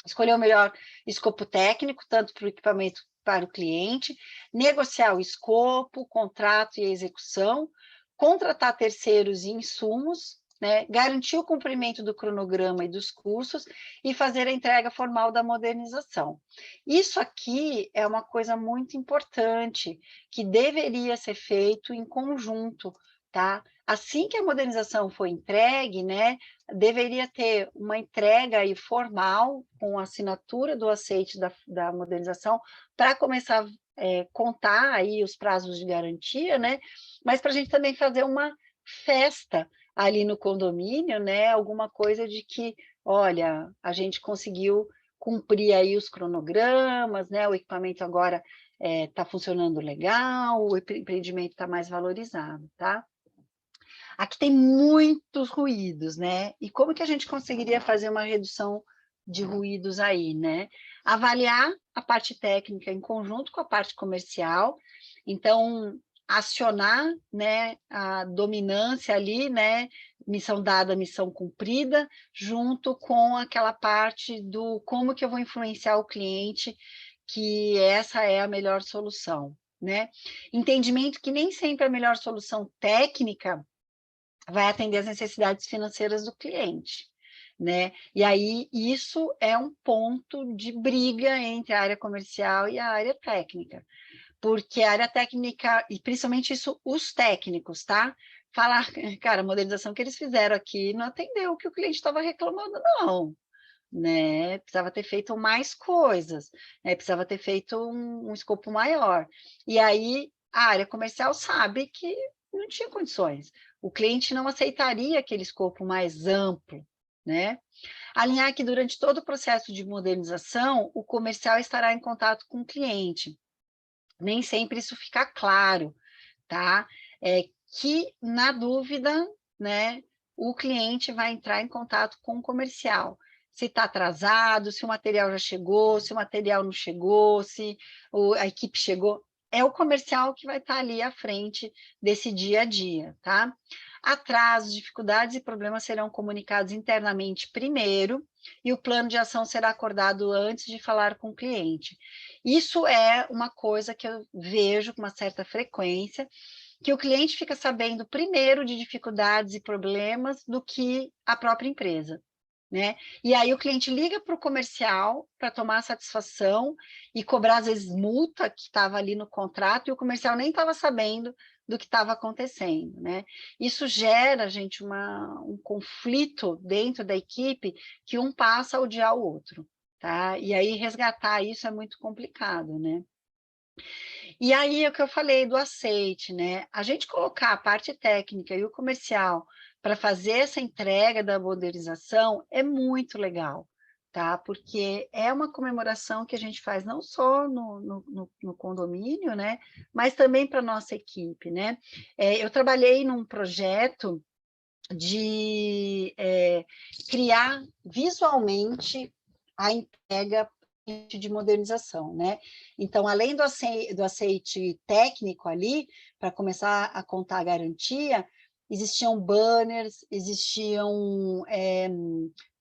[SPEAKER 1] Escolher o melhor escopo técnico, tanto para o equipamento para o cliente, negociar o escopo, contrato e execução, contratar terceiros e insumos, né, garantir o cumprimento do cronograma e dos cursos e fazer a entrega formal da modernização. Isso aqui é uma coisa muito importante, que deveria ser feito em conjunto, tá? Assim que a modernização for entregue, né, deveria ter uma entrega aí formal, com a assinatura do aceite da modernização, para começar a contar aí os prazos de garantia, né? Mas para a gente também fazer uma festa ali no condomínio, né? Alguma coisa de que, olha, a gente conseguiu cumprir aí os cronogramas, né? O equipamento agora está funcionando legal, o empreendimento está mais valorizado, tá? Aqui tem muitos ruídos, né? E como que a gente conseguiria fazer uma redução de ruídos aí, né? Avaliar a parte técnica em conjunto com a parte comercial, então acionar, né, a dominância ali, né, missão dada, missão cumprida, junto com aquela parte do como que eu vou influenciar o cliente, que essa é a melhor solução, né? Entendimento que nem sempre a melhor solução técnica vai atender às necessidades financeiras do cliente, né? E aí isso é um ponto de briga entre a área comercial e a área técnica, porque a área técnica, e principalmente isso, os técnicos, tá? Falar, cara, a modernização que eles fizeram aqui não atendeu o que o cliente estava reclamando, não. Né? Precisava ter feito mais coisas, né? Precisava ter feito um escopo maior. E aí a área comercial sabe que não tinha condições. O cliente não aceitaria aquele escopo mais amplo, né? Alinhar que durante todo o processo de modernização, o comercial estará em contato com o cliente. Nem sempre isso fica claro, tá? Que, na dúvida, né, o cliente vai entrar em contato com o comercial. Se está atrasado, se o material já chegou, se o material não chegou, se a equipe chegou. É o comercial que vai estar ali à frente desse dia a dia, tá? Atrasos, dificuldades e problemas serão comunicados internamente primeiro e o plano de ação será acordado antes de falar com o cliente. Isso é uma coisa que eu vejo com uma certa frequência, que o cliente fica sabendo primeiro de dificuldades e problemas do que a própria empresa, né? E aí o cliente liga para o comercial para tomar satisfação e cobrar, às vezes, multa que estava ali no contrato, e o comercial nem estava sabendo do que estava acontecendo, né? Isso gera, gente, um conflito dentro da equipe que um passa a odiar o outro, tá? E aí resgatar isso é muito complicado, né? E aí é o que eu falei do aceite, né? A gente colocar a parte técnica e o comercial para fazer essa entrega da modernização é muito legal, tá? Porque é uma comemoração que a gente faz não só no condomínio, né? Mas também para a nossa equipe, né? Eu trabalhei num projeto de criar visualmente a entrega de modernização, né? Então, além do aceite técnico ali, para começar a contar a garantia, existiam banners, existiam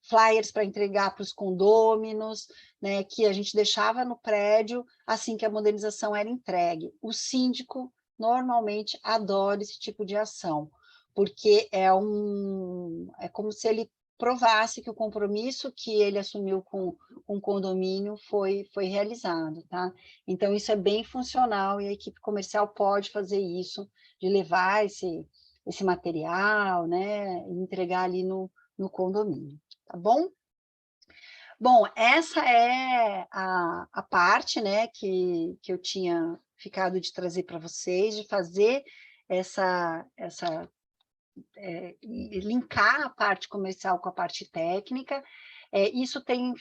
[SPEAKER 1] flyers para entregar para os condôminos, né, que a gente deixava no prédio assim que a modernização era entregue. O síndico normalmente adora esse tipo de ação, porque é como se ele provasse que o compromisso que ele assumiu com o condomínio foi realizado, tá? Então, isso é bem funcional e a equipe comercial pode fazer isso, de levar esse material, né, e entregar ali no condomínio, tá bom? Bom, essa é a parte, né, que eu tinha ficado de trazer para vocês, de fazer linkar a parte comercial com a parte técnica. Isso tem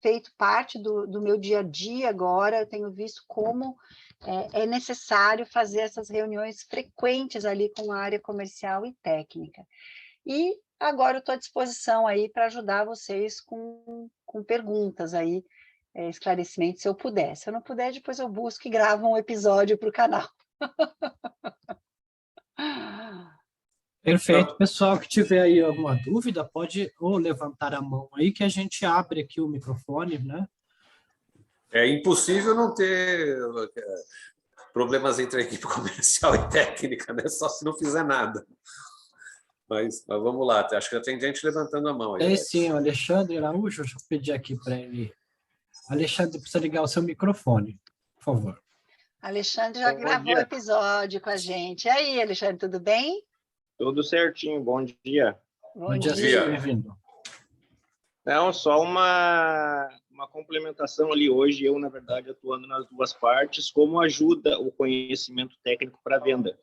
[SPEAKER 1] feito parte do meu dia a dia agora, eu tenho visto como é necessário fazer essas reuniões frequentes ali com a área comercial e técnica. E agora eu estou à disposição aí para ajudar vocês com perguntas aí, esclarecimentos, se eu puder. Se eu não puder, depois eu busco e gravo um episódio para o canal.
[SPEAKER 2] Perfeito. Pessoal que tiver aí alguma dúvida, pode ou levantar a mão aí que a gente abre aqui o microfone, né?
[SPEAKER 3] É impossível não ter problemas entre a equipe comercial e técnica, né? Só se não fizer nada. Mas vamos lá, acho que já tem gente levantando a mão aí.
[SPEAKER 2] Tem sim, o Alexandre Araújo, deixa eu pedir aqui para ele. Alexandre, precisa ligar o seu microfone, por favor.
[SPEAKER 1] Alexandre já gravou o episódio com a gente. E aí, Alexandre, tudo bem?
[SPEAKER 5] Tudo certinho, bom dia.
[SPEAKER 2] Bom dia, seja bem-vindo.
[SPEAKER 5] Não, só uma complementação ali. Hoje eu, na verdade, atuando nas duas partes, como ajuda o conhecimento técnico para venda.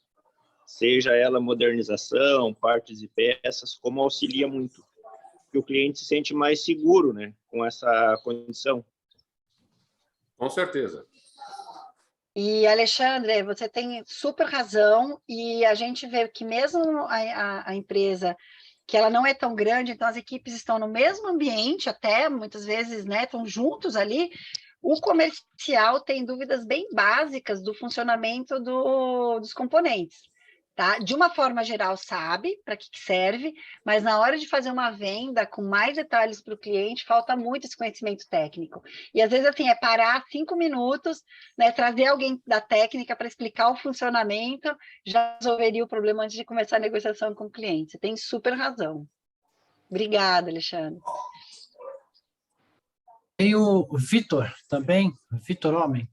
[SPEAKER 5] Seja ela modernização, partes e peças, como auxilia muito. Porque o cliente se sente mais seguro, né, com essa condição.
[SPEAKER 3] Com certeza.
[SPEAKER 1] E, Alexandre, você tem super razão, e a gente vê que mesmo a empresa, que ela não é tão grande, então as equipes estão no mesmo ambiente, até muitas vezes, né, estão juntos ali, o comercial tem dúvidas bem básicas do funcionamento dos componentes. Tá? De uma forma geral, sabe para que serve, mas na hora de fazer uma venda com mais detalhes para o cliente, falta muito esse conhecimento técnico. E às vezes assim, é parar 5 minutos, né, trazer alguém da técnica para explicar o funcionamento, já resolveria o problema antes de começar a negociação com o cliente. Você tem super razão. Obrigada, Alexandre.
[SPEAKER 2] Tem o Vitor também, Vitor Homem.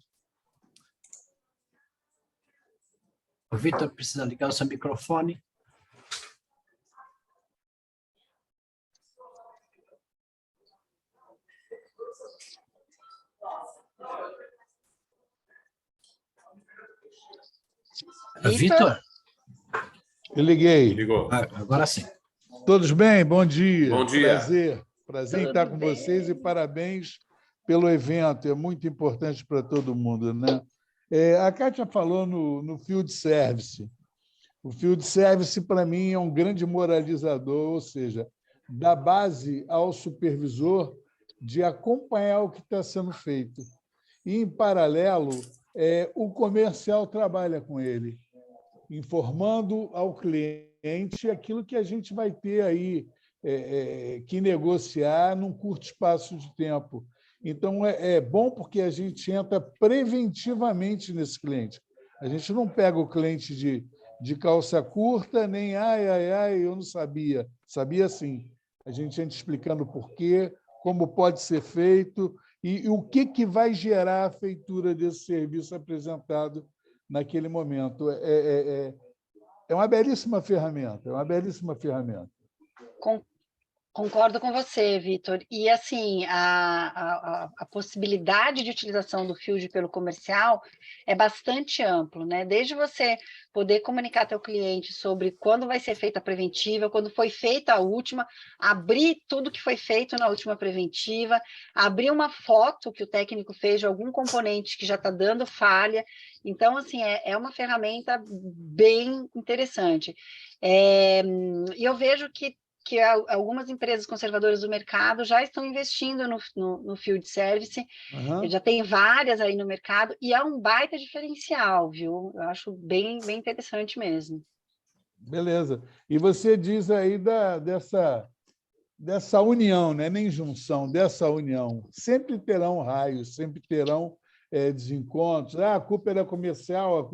[SPEAKER 2] O Vitor precisa ligar o seu microfone. Vitor?
[SPEAKER 6] Eu liguei.
[SPEAKER 3] Ligou.
[SPEAKER 2] Agora sim.
[SPEAKER 6] Todos bem? Bom dia.
[SPEAKER 3] Bom dia.
[SPEAKER 6] Prazer em estar com vocês e parabéns pelo evento. É muito importante para todo mundo, né? A Kátia falou no Field Service. O Field Service, para mim, é um grande moralizador, ou seja, dá base ao supervisor de acompanhar o que está sendo feito. E, em paralelo, o comercial trabalha com ele, informando ao cliente aquilo que a gente vai ter aí que negociar num curto espaço de tempo. Então, é bom porque a gente entra preventivamente nesse cliente. A gente não pega o cliente de calça curta, nem ai, eu não sabia. Sabia sim. A gente entra explicando o porquê, como pode ser feito e o que vai gerar a feitura desse serviço apresentado naquele momento. É uma belíssima ferramenta,
[SPEAKER 1] Concordo com você, Vitor. E, assim, a possibilidade de utilização do Field pelo comercial é bastante amplo, né? Desde você poder comunicar ao cliente sobre quando vai ser feita a preventiva, quando foi feita a última, abrir tudo que foi feito na última preventiva, abrir uma foto que o técnico fez de algum componente que já está dando falha. Então, assim, é uma ferramenta bem interessante. E eu vejo que algumas empresas conservadoras do mercado já estão investindo no Field Service, já tem várias aí no mercado, e é um baita diferencial, viu? Eu acho bem interessante mesmo.
[SPEAKER 6] Beleza. E você diz aí dessa união, né? Nem junção, dessa união. Sempre terão raios, sempre terão desencontros. A culpa era comercial,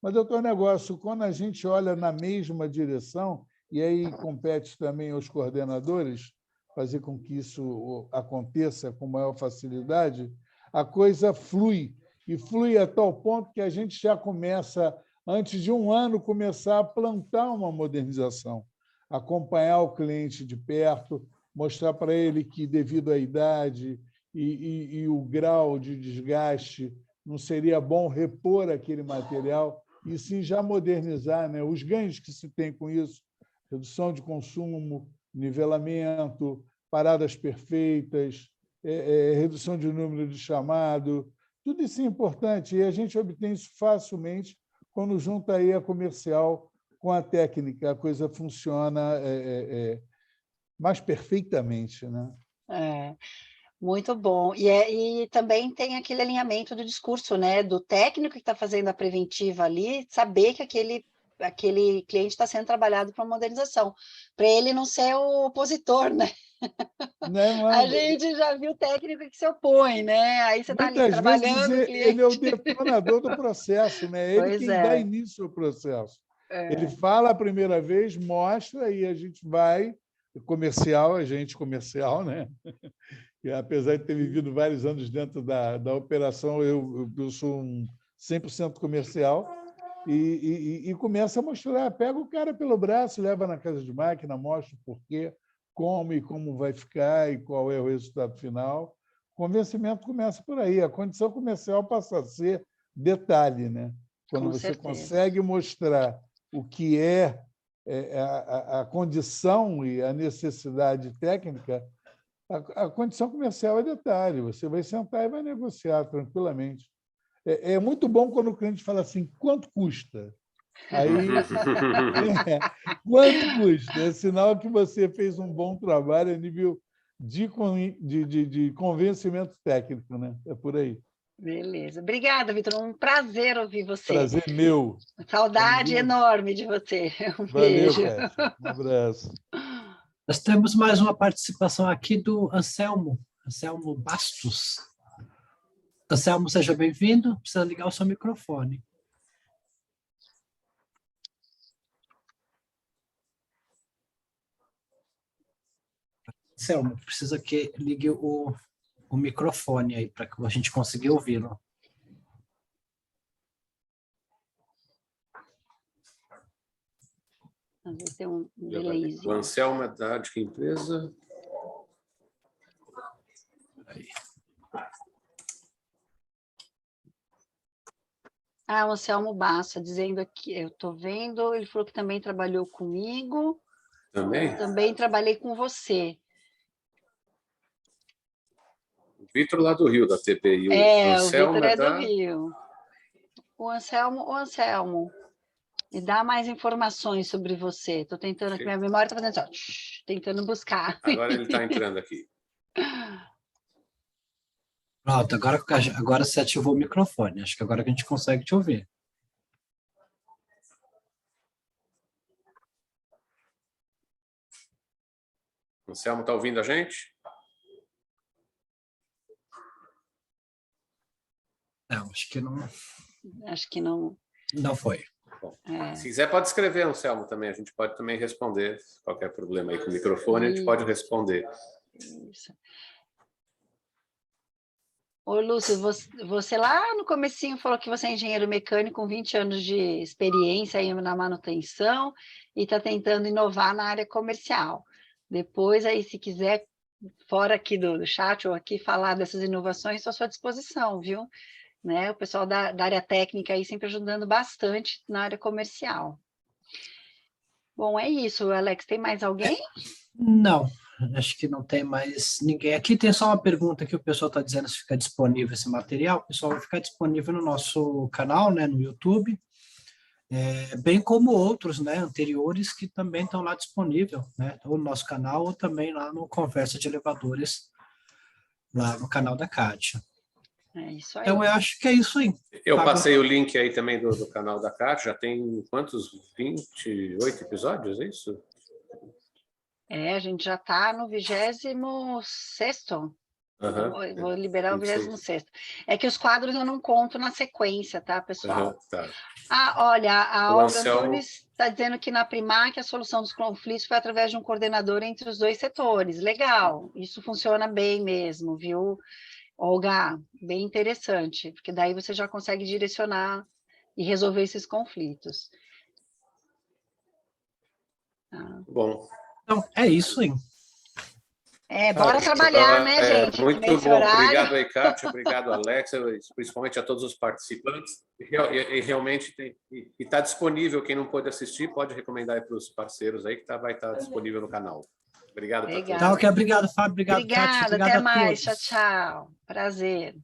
[SPEAKER 6] mas, doutor Negócio, quando a gente olha na mesma direção, e aí compete também aos coordenadores fazer com que isso aconteça com maior facilidade, a coisa flui, e flui a tal ponto que a gente já começa, antes de um ano, começar a plantar uma modernização, acompanhar o cliente de perto, mostrar para ele que, devido à idade e o grau de desgaste, não seria bom repor aquele material, e sim já modernizar, né? Os ganhos que se tem com isso, redução de consumo, nivelamento, paradas perfeitas, redução de número de chamado, tudo isso é importante e a gente obtém isso facilmente quando junta aí a comercial com a técnica, a coisa funciona mais perfeitamente, né?
[SPEAKER 1] Muito bom. E também tem aquele alinhamento do discurso, né? Do técnico que está fazendo a preventiva ali, saber que aquele cliente está sendo trabalhado para modernização, para ele não ser o opositor, né? A gente já viu técnico que se opõe, né? Aí você está ali trabalhando o cliente.
[SPEAKER 6] Ele é o detonador do processo, né? Ele quem dá início ao processo. Ele fala a primeira vez, mostra, e a gente vai, agente comercial, né? E, apesar de ter vivido vários anos dentro da operação, eu sou um 100% comercial, e começa a mostrar, pega o cara pelo braço, leva na casa de máquina, mostra o porquê, como e como vai ficar e qual é o resultado final. O convencimento começa por aí. A condição comercial passa a ser detalhe, né? Quando você consegue mostrar o que é a condição e a necessidade técnica, a condição comercial é detalhe. Você vai sentar e vai negociar tranquilamente. É muito bom quando o cliente fala assim, quanto custa? Aí, quanto custa? É sinal que você fez um bom trabalho a nível de convencimento técnico, né? É por aí.
[SPEAKER 1] Beleza. Obrigada, Vitor. Um prazer ouvir você.
[SPEAKER 6] Prazer meu.
[SPEAKER 1] Saudade enorme de você. Um
[SPEAKER 6] Valeu,
[SPEAKER 1] beijo.
[SPEAKER 6] Kátia. Um abraço.
[SPEAKER 2] Nós temos mais uma participação aqui do Anselmo Bastos. Anselmo, seja bem-vindo. Precisa ligar o seu microfone. Selma, precisa que ligue o microfone aí para que a gente consiga ouvi-lo.
[SPEAKER 1] Às vezes tem um
[SPEAKER 3] O
[SPEAKER 1] delayzinho.
[SPEAKER 3] Anselmo é de que empresa?
[SPEAKER 2] Aí.
[SPEAKER 1] Ah, o Anselmo Bassa, dizendo aqui, eu estou vendo, ele falou que também trabalhou comigo,
[SPEAKER 3] Também?
[SPEAKER 1] também trabalhei com você.
[SPEAKER 3] O Vitor lá do Rio, da TPI. O
[SPEAKER 1] O
[SPEAKER 3] Anselmo
[SPEAKER 1] Vitor é do
[SPEAKER 3] da...
[SPEAKER 1] Rio. O Anselmo, me dá mais informações sobre você. Estou tentando, aqui minha memória está fazendo assim, ó, tentando buscar.
[SPEAKER 3] Agora ele está entrando aqui.
[SPEAKER 2] Pronto, agora você ativou o microfone. Acho que agora que a gente consegue te ouvir.
[SPEAKER 3] O Anselmo está ouvindo a gente?
[SPEAKER 2] Não, acho que não.
[SPEAKER 1] Acho que não.
[SPEAKER 2] Não foi.
[SPEAKER 3] Bom, se quiser, pode escrever, Anselmo, também. A gente pode também responder. Qualquer problema aí com o microfone, a gente pode responder.
[SPEAKER 1] Isso. Ô, Lúcio, você lá no comecinho falou que você é engenheiro mecânico com 20 anos de experiência aí na manutenção e está tentando inovar na área comercial. Depois, aí, se quiser, fora aqui do chat ou aqui, falar dessas inovações, estou à sua disposição, viu? Né? O pessoal da área técnica aí sempre ajudando bastante na área comercial. Bom, é isso, Alex. Tem mais alguém?
[SPEAKER 2] Não, acho que não tem mais ninguém. Aqui tem só uma pergunta que o pessoal está dizendo se fica disponível esse material. O pessoal vai ficar disponível no nosso canal, né, no YouTube, bem como outros, né, anteriores que também estão lá disponível, né, ou no nosso canal ou também lá no Conversa de Elevadores, lá no canal da Kátia.
[SPEAKER 1] É isso aí.
[SPEAKER 2] Então, eu acho que é isso aí.
[SPEAKER 3] Eu passei o link aí também do canal da Kátia. Já tem quantos? 28 episódios, é isso?
[SPEAKER 1] A gente já está no 26º.
[SPEAKER 3] Uhum.
[SPEAKER 1] Vou liberar o
[SPEAKER 3] 26.
[SPEAKER 1] 26º. É que os quadros eu não conto na sequência, tá, pessoal?
[SPEAKER 3] Uhum, tá.
[SPEAKER 1] Olha, a
[SPEAKER 3] O
[SPEAKER 1] Olga
[SPEAKER 3] Anselmo...
[SPEAKER 1] Antunes está dizendo que na Primac a solução dos conflitos foi através de um coordenador entre os dois setores. Legal, isso funciona bem mesmo, viu, Olga? Bem interessante, porque daí você já consegue direcionar e resolver esses conflitos.
[SPEAKER 3] Bom.
[SPEAKER 2] Então, é isso aí.
[SPEAKER 1] Bora trabalhar, né, gente?
[SPEAKER 3] Muito
[SPEAKER 1] Nesse
[SPEAKER 3] bom.
[SPEAKER 1] horário.
[SPEAKER 3] Obrigado aí, Kátia. Obrigado, Alex, principalmente a todos os participantes. E realmente está disponível. Quem não pôde assistir, pode recomendar aí para os parceiros aí, que vai estar disponível no canal. Obrigado para todos.
[SPEAKER 2] Tá, ok. Obrigado, Fábio. Obrigado, Kátia.
[SPEAKER 1] Obrigada,
[SPEAKER 2] Obrigado
[SPEAKER 1] até
[SPEAKER 2] a
[SPEAKER 1] mais.
[SPEAKER 2] todos.
[SPEAKER 1] Tchau, tchau. Prazer.